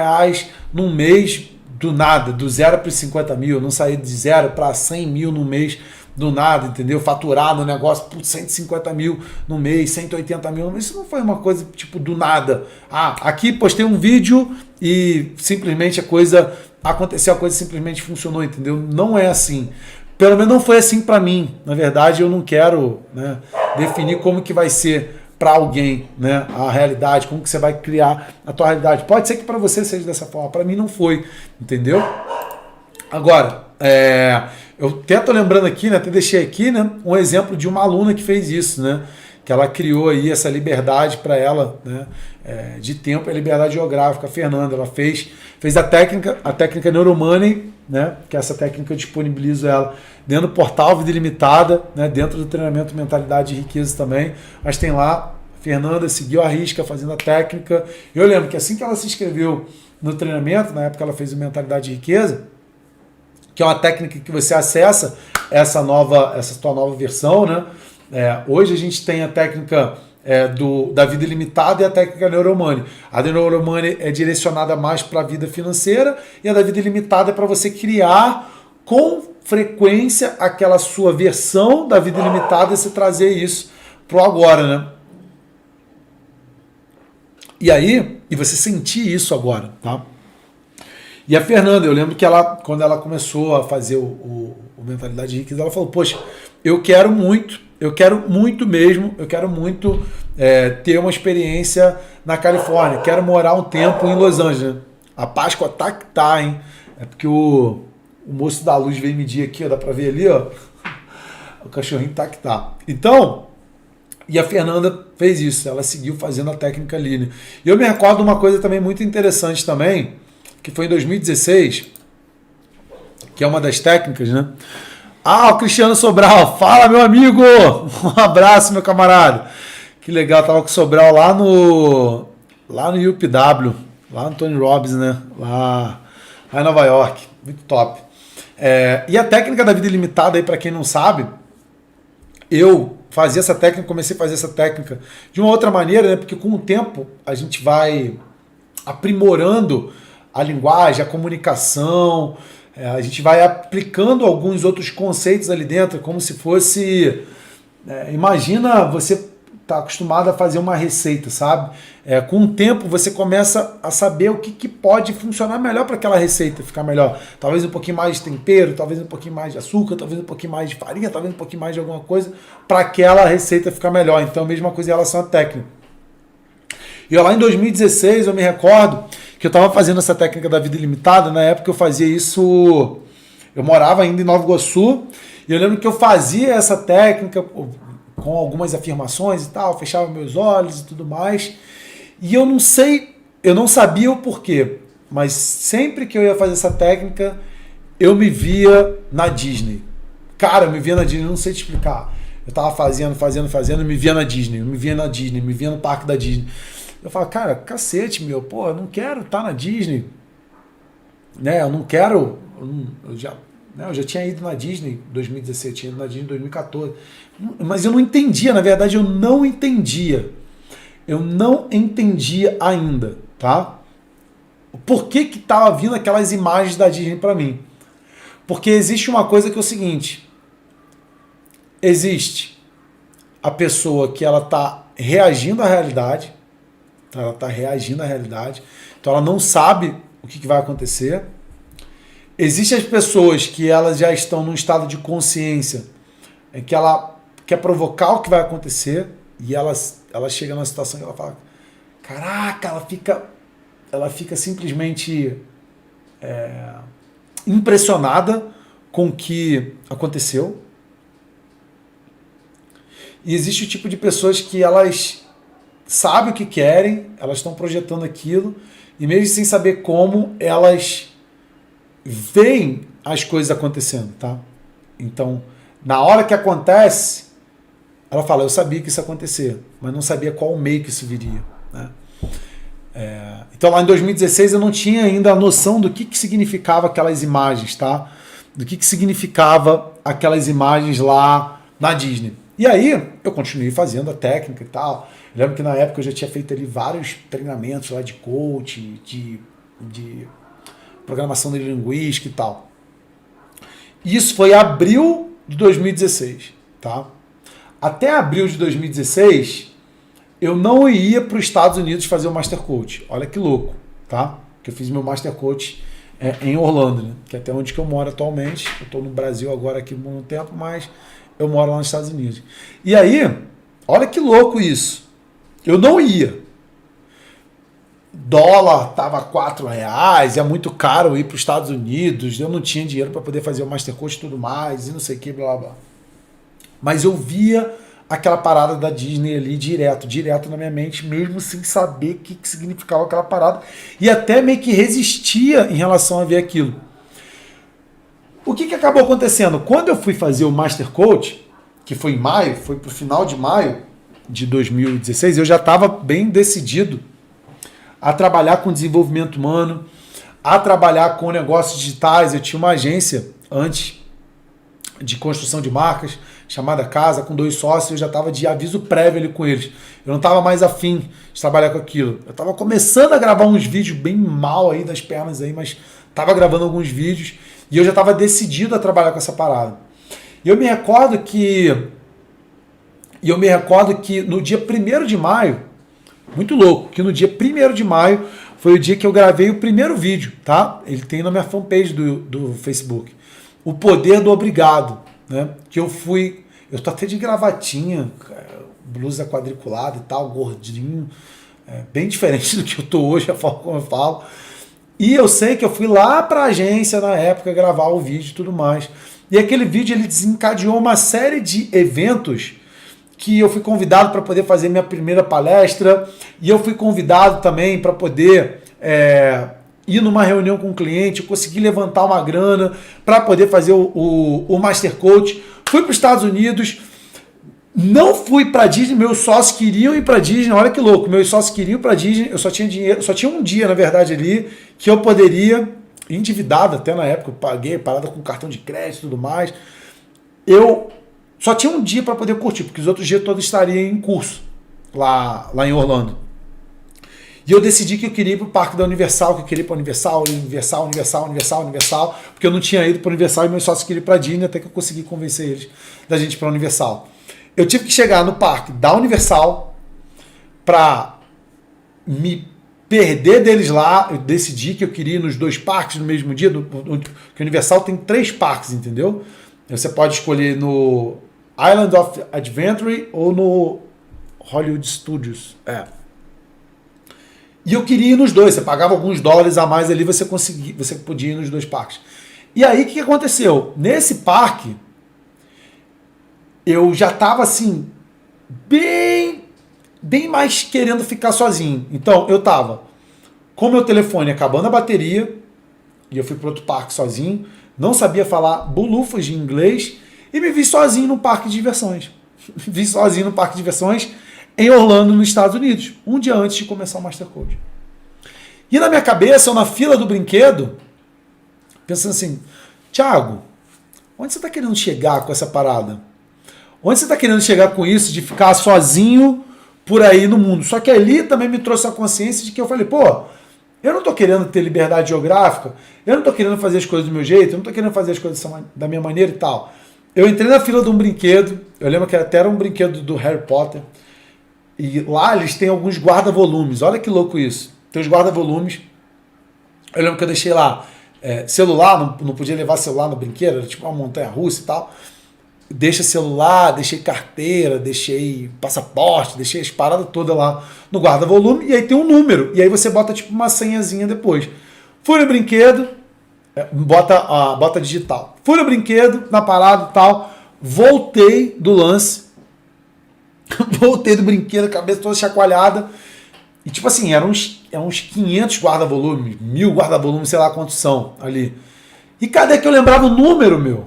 num mês do nada, do 0 para os 50 mil, não sair de 0 para 100 mil no mês do nada, entendeu? Faturar no negócio por 150 mil no mês, 180 mil no mês. Isso não foi uma coisa tipo do nada. Aqui postei um vídeo e simplesmente a coisa aconteceu, a coisa simplesmente funcionou, entendeu? Não é assim. Pelo menos não foi assim para mim. Na verdade, eu não quero, né, definir como que vai ser para alguém, né, a realidade, como que você vai criar a tua realidade. Pode ser que para você seja dessa forma, para mim não foi, entendeu? Agora, eu até tô lembrando aqui, né, até deixei aqui, né, um exemplo de uma aluna que fez isso, né, que ela criou aí essa liberdade para ela, né, de tempo e liberdade geográfica. A Fernanda, ela fez a técnica Neuromoney, né, que essa técnica eu disponibilizo ela dentro do portal Vida Ilimitada, né, dentro do treinamento Mentalidade de Riqueza também, mas tem lá, Fernanda seguiu a risca fazendo a técnica. Eu lembro que assim que ela se inscreveu no treinamento, na época ela fez o Mentalidade de Riqueza, que é uma técnica que você acessa essa tua nova versão, né? Hoje a gente tem a técnica da vida ilimitada e a técnica Neuromoney. A da Neuromoney é direcionada mais para a vida financeira e a da vida ilimitada é para você criar com frequência aquela sua versão da vida ilimitada e você trazer isso pro agora, né? E aí, você sentir isso agora, tá? E a Fernanda, eu lembro que quando ela começou a fazer o Mentalidade de Riqueza, ela falou, poxa, eu quero muito mesmo ter uma experiência na Califórnia, quero morar um tempo em Los Angeles. A Páscoa tá, hein? É porque o moço da luz veio medir aqui, ó, dá pra ver ali, ó, o cachorrinho tá. Então, e a Fernanda fez isso, ela seguiu fazendo a técnica ali, né? E eu me recordo uma coisa também muito interessante também, que foi em 2016, que é uma das técnicas, né? O Cristiano Sobral, fala, meu amigo! Um abraço, meu camarada. Que legal, tava com o Sobral lá no UPW, lá no Tony Robbins, né? Lá em Nova York, muito top. E a técnica da vida ilimitada, aí para quem não sabe, eu fazia essa técnica, comecei a fazer essa técnica de uma outra maneira, né? Porque com o tempo a gente vai aprimorando a linguagem, a comunicação, a gente vai aplicando alguns outros conceitos ali dentro, como se fosse... imagina você tá acostumado a fazer uma receita, sabe? Com o tempo você começa a saber o que pode funcionar melhor para aquela receita ficar melhor. Talvez um pouquinho mais de tempero, talvez um pouquinho mais de açúcar, talvez um pouquinho mais de farinha, talvez um pouquinho mais de alguma coisa para aquela receita ficar melhor. Então, a mesma coisa em relação à técnica. E lá em 2016 eu me recordo que eu estava fazendo essa técnica da vida ilimitada. Na época eu fazia isso, eu morava ainda em Nova Iguaçu, e eu lembro que eu fazia essa técnica com algumas afirmações e tal, fechava meus olhos e tudo mais. E eu não sei, eu não sabia o porquê, mas sempre que eu ia fazer essa técnica, eu me via na Disney. Cara, eu me via na Disney, não sei te explicar. Eu tava fazendo, e me via na Disney, me via no parque da Disney. Eu falo, cara, cacete, meu, pô, eu não quero estar na Disney, né? Eu não quero, eu já tinha ido na Disney em 2017, tinha ido na Disney em 2014, mas eu não entendia, na verdade eu não entendia ainda, tá? Por que que tava vindo aquelas imagens da Disney para mim? Porque existe uma coisa que é o seguinte, existe a pessoa que ela tá reagindo à realidade, ela está reagindo à realidade, então ela não sabe o que vai acontecer. Existem as pessoas que elas já estão num estado de consciência que ela quer provocar o que vai acontecer e ela chega numa situação que ela fala, caraca, ela fica simplesmente impressionada com o que aconteceu. E existe o tipo de pessoas que elas sabem o que querem, elas estão projetando aquilo, e mesmo sem saber como, elas veem as coisas acontecendo, tá? Então, na hora que acontece, ela fala, eu sabia que isso ia acontecer, mas não sabia qual meio que isso viria, né? Então, lá em 2016, eu não tinha ainda a noção do que significava aquelas imagens, tá? Do que significava aquelas imagens lá na Disney. E aí, eu continuei fazendo a técnica e tal. Eu lembro que na época eu já tinha feito ali vários treinamentos lá de coach, de programação de linguística e tal. Isso foi abril de 2016, tá? Até abril de 2016, eu não ia para os Estados Unidos fazer o Master Coach. Olha que louco, tá? Que eu fiz meu Master Coach em Orlando, né? Que é até onde que eu moro atualmente. Eu estou no Brasil agora aqui por um tempo, mas eu moro lá nos Estados Unidos. E aí, olha que louco isso. Eu não ia. Dólar tava R$4, é muito caro ir para os Estados Unidos, eu não tinha dinheiro para poder fazer o Master Coach e tudo mais, e não sei o que, blá blá. Mas eu via aquela parada da Disney ali direto na minha mente, mesmo sem saber o que significava aquela parada, e até meio que resistia em relação a ver aquilo. O que acabou acontecendo? Quando eu fui fazer o Master Coach, que foi em maio, foi pro final de maio de 2016, eu já estava bem decidido a trabalhar com desenvolvimento humano, a trabalhar com negócios digitais. Eu tinha uma agência antes de construção de marcas, chamada Casa, com 2 sócios, eu já estava de aviso prévio ali com eles. Eu não estava mais afim de trabalhar com aquilo. Eu estava começando a gravar uns vídeos bem mal aí das pernas aí, mas estava gravando alguns vídeos e eu já estava decidido a trabalhar com essa parada. E eu me recordo que no dia 1º de maio, muito louco, que no dia 1º de maio foi o dia que eu gravei o primeiro vídeo, tá? Ele tem na minha fanpage do Facebook. O Poder do Obrigado, né? Que eu tô até de gravatinha, blusa quadriculada e tal, gordinho, bem diferente do que eu tô hoje, a forma como eu falo. E eu sei que eu fui lá para a agência na época gravar o vídeo e tudo mais. E aquele vídeo ele desencadeou uma série de eventos que eu fui convidado para poder fazer minha primeira palestra, e eu fui convidado também para poder ir numa reunião com um cliente, eu consegui levantar uma grana para poder fazer o Master Coach. Fui para os Estados Unidos, não fui para Disney, meus sócios queriam ir para Disney, olha que louco, meus sócios queriam ir para Disney, eu só tinha dinheiro, só tinha um dia, na verdade, ali, que eu poderia, endividado até na época, eu paguei parada com cartão de crédito e tudo mais, eu Só tinha um dia para poder curtir, porque os outros dias todos estaria em curso, lá em Orlando. E eu decidi que eu queria ir pro parque da Universal, que eu queria ir pra Universal, porque eu não tinha ido pra Universal e meus sócios queriam ir pra Disney, até que eu consegui convencer eles da gente ir pra Universal. Eu tive que chegar no parque da Universal pra me perder deles lá. Eu decidi que eu queria ir nos 2 parques no mesmo dia, que o Universal tem 3 parques, entendeu? Você pode escolher no Island of Adventure ou no Hollywood Studios. E eu queria ir nos 2. Você pagava alguns dólares a mais ali, você podia ir nos 2 parques. E aí, o que aconteceu? Nesse parque, eu já estava assim, bem mais querendo ficar sozinho. Então, eu estava com meu telefone acabando a bateria, e eu fui para outro parque sozinho, não sabia falar bulufas de inglês, e me vi sozinho no parque de diversões. Vi sozinho no parque de diversões em Orlando, nos Estados Unidos, um dia antes de começar o Master Code. E na minha cabeça, eu na fila do brinquedo, pensando assim, Thiago, onde você está querendo chegar com essa parada? Onde você está querendo chegar com isso de ficar sozinho por aí no mundo? Só que ali também me trouxe a consciência de que eu falei, pô, eu não estou querendo ter liberdade geográfica, eu não estou querendo fazer as coisas do meu jeito, eu não estou querendo fazer as coisas da minha maneira e tal. Eu entrei na fila de um brinquedo, eu lembro que até era um brinquedo do Harry Potter, e lá eles têm alguns guarda-volumes, olha que louco isso. Tem os guarda-volumes, eu lembro que eu deixei lá celular, não podia levar celular no brinquedo, era tipo uma montanha-russa e tal. Deixa celular, deixei carteira, deixei passaporte, deixei as paradas todas lá no guarda-volume, e aí tem um número, e aí você bota tipo uma senhazinha depois. Fui no brinquedo, bota digital. Fui no brinquedo, na parada e tal, voltei do lance, voltei do brinquedo, cabeça toda chacoalhada, e tipo assim, eram uns 500 guarda-volumes, 1000 guarda-volumes, sei lá quantos são ali. E cadê que eu lembrava o número, meu?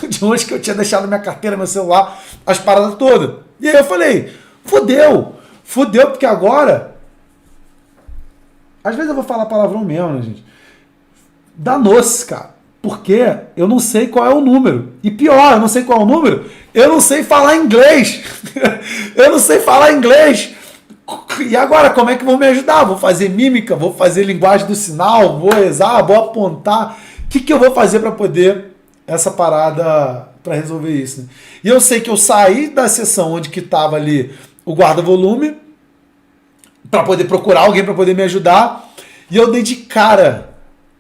De onde que eu tinha deixado minha carteira, meu celular, as paradas todas. E aí eu falei, fudeu, porque agora... Às vezes eu vou falar palavrão mesmo, né, gente? Danou-se, cara. Porque eu não sei qual é o número. E pior, eu não sei qual é o número, eu não sei falar inglês. Eu não sei falar inglês. E agora, como é que vão me ajudar? Vou fazer mímica, vou fazer linguagem do sinal, vou rezar, vou apontar... O que eu vou fazer para poder essa parada, para resolver isso? Né? E eu sei que eu saí da sessão onde que estava ali o guarda-volume para poder procurar alguém para poder me ajudar, e eu dei de cara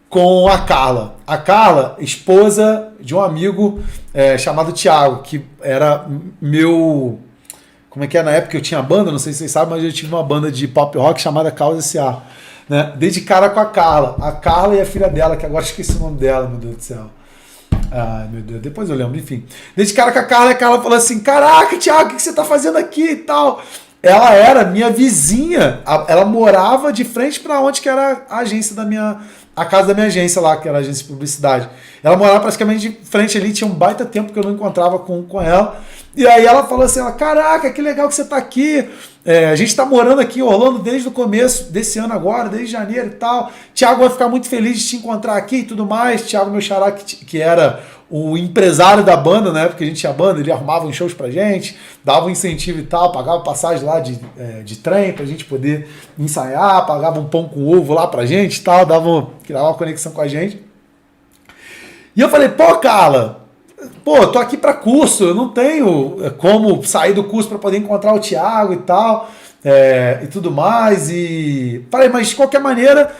com a Carla. A Carla, esposa de um amigo chamado Thiago, que era meu... Como é que é? Na época eu tinha banda, não sei se vocês sabem, mas eu tive uma banda de pop rock chamada Causa S.A., né? Dei de cara com a Carla e a filha dela, que agora esqueci o nome dela, meu Deus do céu. Ai, meu Deus, depois eu lembro, enfim. Dei de cara com a Carla e a Carla falou assim, caraca, Thiago, o que você tá fazendo aqui e tal? Ela era minha vizinha, ela morava de frente para onde que era a agência a casa da minha agência lá, que era a agência de publicidade. Ela morava praticamente de frente ali, tinha um baita tempo que eu não encontrava com ela. E aí ela falou assim, caraca, que legal que você tá aqui. A gente tá morando aqui em Orlando desde o começo desse ano agora, desde janeiro e tal. Thiago vai ficar muito feliz de te encontrar aqui e tudo mais. Thiago, meu xará, que era o empresário da banda, na época que a gente tinha banda, ele arrumava uns shows pra gente, dava um incentivo e tal, pagava passagem lá de trem pra gente poder ensaiar, pagava um pão com ovo lá pra gente e tal, criava uma conexão com a gente. E eu falei, pô, Carla, tô aqui para curso, eu não tenho como sair do curso para poder encontrar o Thiago e tal, e tudo mais. E falei, mas de qualquer maneira,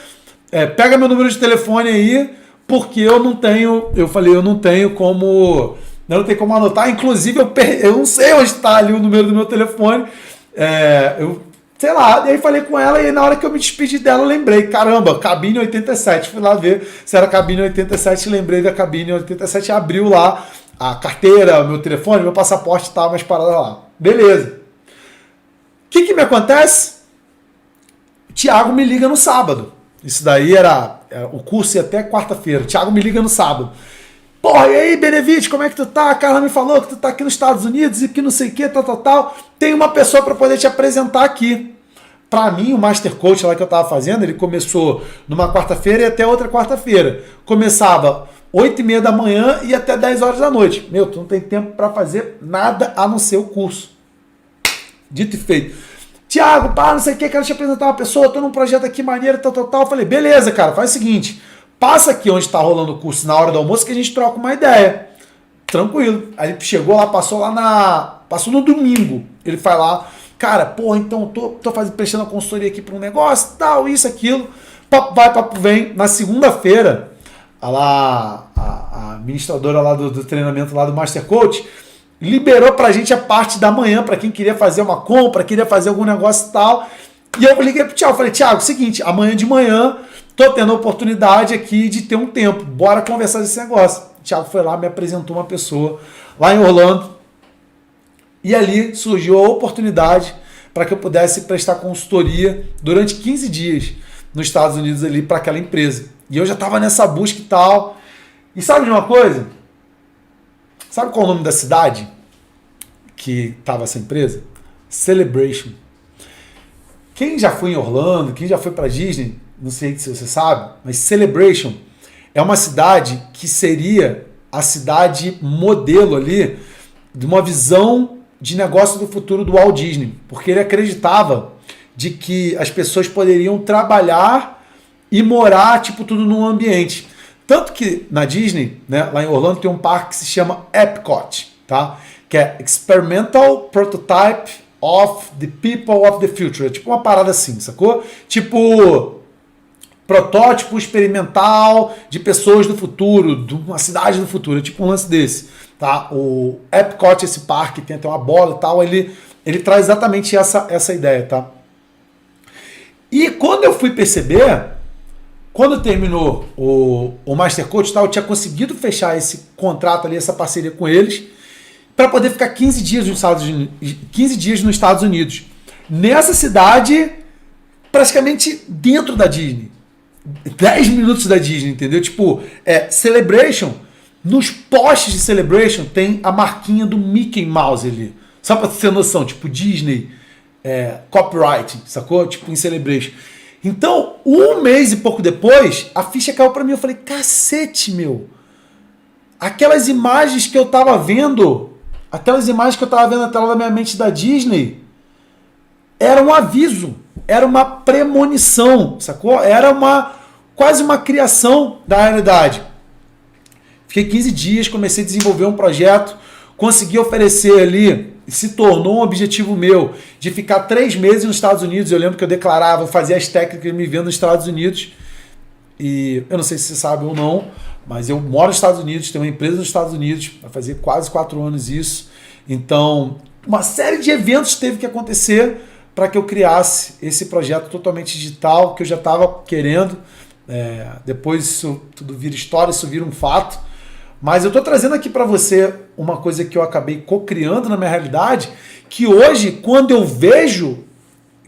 pega meu número de telefone aí, porque eu não tenho como anotar. Inclusive, eu não sei onde está ali o número do meu telefone. Sei lá, e aí falei com ela, e na hora que eu me despedi dela, eu lembrei, caramba, cabine 87, fui lá ver se era cabine 87, lembrei da cabine 87, abriu lá a carteira, meu telefone, meu passaporte e tal, umas paradas lá. Beleza. O que me acontece? O Thiago me liga no sábado. Isso daí o curso ia até quarta-feira. O Thiago me liga no sábado. Porra, e aí, Benevite, como é que tu tá? A Carla me falou que tu tá aqui nos Estados Unidos e que não sei o que, tal. Tem uma pessoa para poder te apresentar aqui. Para mim, o Master Coach lá que eu estava fazendo, ele começou numa quarta-feira e até outra quarta-feira. Começava 8h30 da manhã e até 10 horas da noite. Meu, tu não tem tempo para fazer nada a não ser o curso. Dito e feito. Tiago, pá, não sei o que, quero te apresentar uma pessoa, tô num projeto aqui maneiro, tal. Eu falei, beleza, cara, faz o seguinte, passa aqui onde está rolando o curso na hora do almoço que a gente troca uma ideia. Tranquilo. Aí ele chegou lá, passou no domingo. Ele vai lá, cara, porra, então tô prestando a consultoria aqui para um negócio, tal, isso, aquilo. Papo vai, papo vem. Na segunda-feira, a administradora lá do treinamento lá do Master Coach liberou pra gente a parte da manhã, para quem queria fazer uma compra, queria fazer algum negócio e tal. E eu liguei pro Thiago, falei, Thiago, seguinte, amanhã de manhã tô tendo a oportunidade aqui de ter um tempo, bora conversar desse negócio. O Thiago foi lá, me apresentou uma pessoa lá em Orlando, e ali surgiu a oportunidade para que eu pudesse prestar consultoria durante 15 dias nos Estados Unidos ali para aquela empresa. E eu já estava nessa busca e tal. E sabe de uma coisa? Sabe qual é o nome da cidade que estava essa empresa? Celebration. Quem já foi em Orlando, quem já foi para Disney, não sei se você sabe, mas Celebration é uma cidade que seria a cidade modelo ali de uma visão de negócio do futuro do Walt Disney, porque ele acreditava de que as pessoas poderiam trabalhar e morar, tipo, tudo num ambiente. Tanto que na Disney, né, lá em Orlando, tem um parque que se chama Epcot, tá? Que é Experimental Prototype of the People of the Future. É tipo uma parada assim, sacou? Tipo, protótipo experimental de pessoas do futuro, de uma cidade do futuro. É tipo um lance desse, tá? O Epcot, esse parque, tem até uma bola e tal, ele traz exatamente essa ideia, tá? E quando eu fui perceber... Quando terminou o Master Coach, eu tinha conseguido fechar esse contrato ali, essa parceria com eles, para poder ficar 15 dias nos Estados Unidos. Nessa cidade, praticamente dentro da Disney. 10 minutos da Disney, entendeu? Tipo, Celebration, nos postes de Celebration tem a marquinha do Mickey Mouse ali. Só para você ter noção, tipo Disney, copyright, sacou? Tipo em Celebration. Então, um mês e pouco depois, a ficha caiu para mim. Eu falei, cacete, meu. Aquelas imagens que eu tava vendo na tela da minha mente da Disney, era um aviso, era uma premonição, sacou? Era quase uma criação da realidade. Fiquei 15 dias, comecei a desenvolver um projeto, consegui oferecer ali, se tornou um objetivo meu de ficar 3 meses nos Estados Unidos. Eu lembro que eu declarava, fazia as técnicas me vendo nos Estados Unidos. E eu não sei se você sabe ou não, mas eu moro nos Estados Unidos, tenho uma empresa nos Estados Unidos, vai fazer quase 4 anos isso. Então, uma série de eventos teve que acontecer para que eu criasse esse projeto totalmente digital que eu já estava querendo. Depois isso tudo vira história, isso vira um fato. Mas eu estou trazendo aqui para você uma coisa que eu acabei co-criando na minha realidade, que hoje, quando eu vejo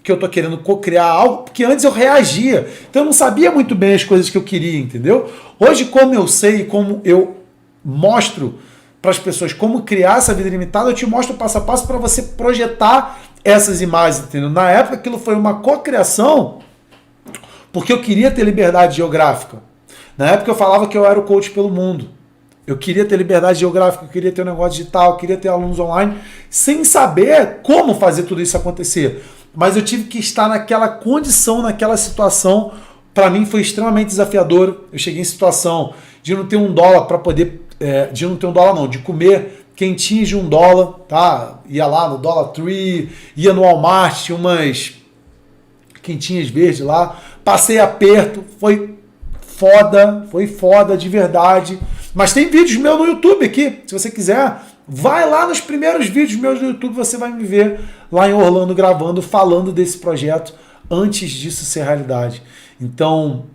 que eu estou querendo co-criar algo, porque antes eu reagia, então eu não sabia muito bem as coisas que eu queria, entendeu? Hoje, como eu sei, como eu mostro para as pessoas como criar essa vida limitada, eu te mostro passo a passo para você projetar essas imagens, entendeu? Na época aquilo foi uma co-criação, porque eu queria ter liberdade geográfica. Na época eu falava que eu era o coach pelo mundo. Eu queria ter liberdade geográfica, eu queria ter um negócio digital, eu queria ter alunos online, sem saber como fazer tudo isso acontecer. Mas eu tive que estar naquela condição, naquela situação. Para mim foi extremamente desafiador. Eu cheguei em situação de não ter $1 para poder... de não ter $1 não, de comer quentinhas de $1, tá? Ia lá no Dollar Tree, ia no Walmart, tinha umas quentinhas verdes lá. Passei aperto, foi foda de verdade. Mas tem vídeos meus no YouTube aqui, se você quiser, vai lá nos primeiros vídeos meus no YouTube, você vai me ver lá em Orlando gravando, falando desse projeto antes disso ser realidade. Então,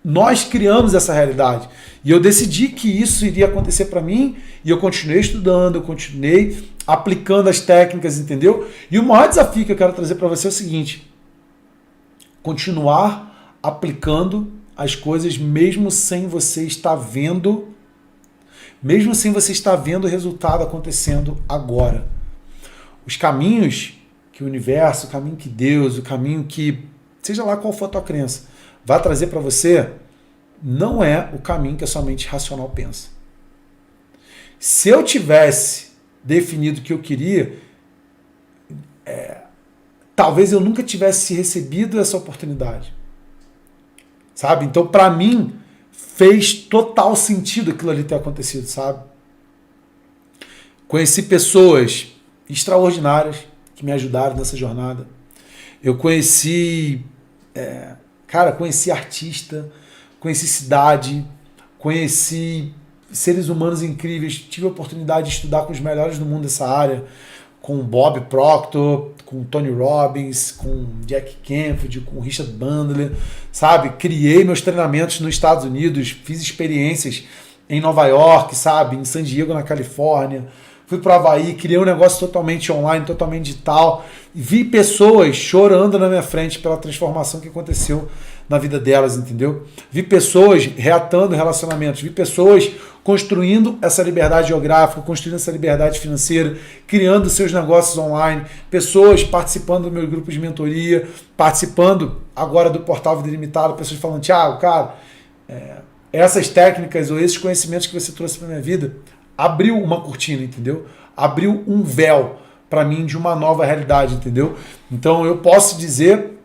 nós criamos essa realidade e eu decidi que isso iria acontecer para mim e eu continuei estudando, eu continuei aplicando as técnicas, entendeu? E o maior desafio que eu quero trazer para você é o seguinte: continuar aplicando as coisas mesmo sem você estar vendo o resultado acontecendo agora. Os caminhos que que o universo, o caminho que Deus, o caminho que, seja lá qual for a tua crença, vai trazer para você, não é o caminho que a sua mente racional pensa. Se eu tivesse definido o que eu queria, talvez eu nunca tivesse recebido essa oportunidade. Sabe? Então, para mim, fez total sentido aquilo ali ter acontecido, sabe? Conheci pessoas extraordinárias que me ajudaram nessa jornada. Eu conheci, conheci artista, conheci cidade, conheci seres humanos incríveis, tive a oportunidade de estudar com os melhores do mundo dessa área, com Bob Proctor, com Tony Robbins, com Jack Canfield, com Richard Bandler, sabe? Criei meus treinamentos nos Estados Unidos, fiz experiências em Nova York, sabe? Em San Diego, na Califórnia. Fui para o Havaí, criei um negócio totalmente online, totalmente digital. Vi pessoas chorando na minha frente pela transformação que aconteceu na vida delas, entendeu? Vi pessoas reatando relacionamentos, vi pessoas construindo essa liberdade geográfica, construindo essa liberdade financeira, criando seus negócios online, pessoas participando do meu grupo de mentoria, participando agora do Portal Vida Ilimitada, pessoas falando, Thiago, cara, essas técnicas ou esses conhecimentos que você trouxe para minha vida abriu uma cortina, entendeu? Abriu um véu para mim de uma nova realidade, entendeu? Então eu posso dizer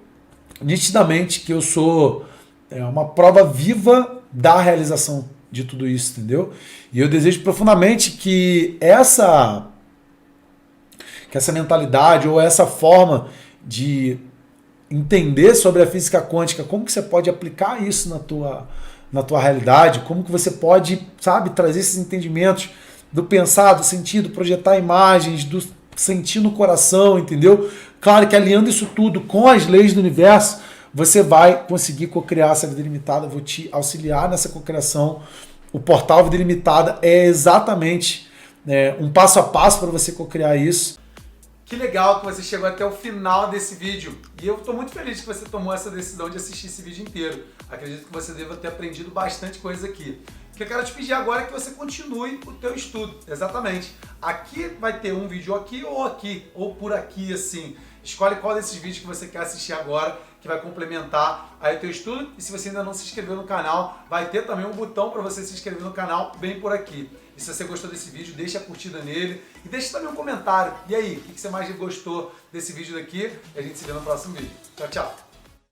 nitidamente que eu sou uma prova viva da realização de tudo isso, entendeu? E eu desejo profundamente que essa mentalidade ou essa forma de entender sobre a física quântica, como que você pode aplicar isso na tua realidade, como que você pode, sabe, trazer esses entendimentos do pensar, do sentido, projetar imagens, do sentir no coração, entendeu? Claro que aliando isso tudo com as leis do universo, você vai conseguir cocriar essa vida ilimitada. Eu vou te auxiliar nessa cocriação. O Portal Vida Ilimitada é exatamente um passo a passo para você cocriar isso. Que legal que você chegou até o final desse vídeo. E eu estou muito feliz que você tomou essa decisão de assistir esse vídeo inteiro. Acredito que você deva ter aprendido bastante coisa aqui. O que eu quero te pedir agora é que você continue o teu estudo. Exatamente. Aqui vai ter um vídeo aqui, ou por aqui, assim. Escolhe qual desses vídeos que você quer assistir agora, que vai complementar aí o teu estudo. E se você ainda não se inscreveu no canal, vai ter também um botão para você se inscrever no canal bem por aqui. E se você gostou desse vídeo, deixa a curtida nele e deixa também um comentário. E aí, o que você mais gostou desse vídeo daqui? E a gente se vê no próximo vídeo. Tchau, tchau!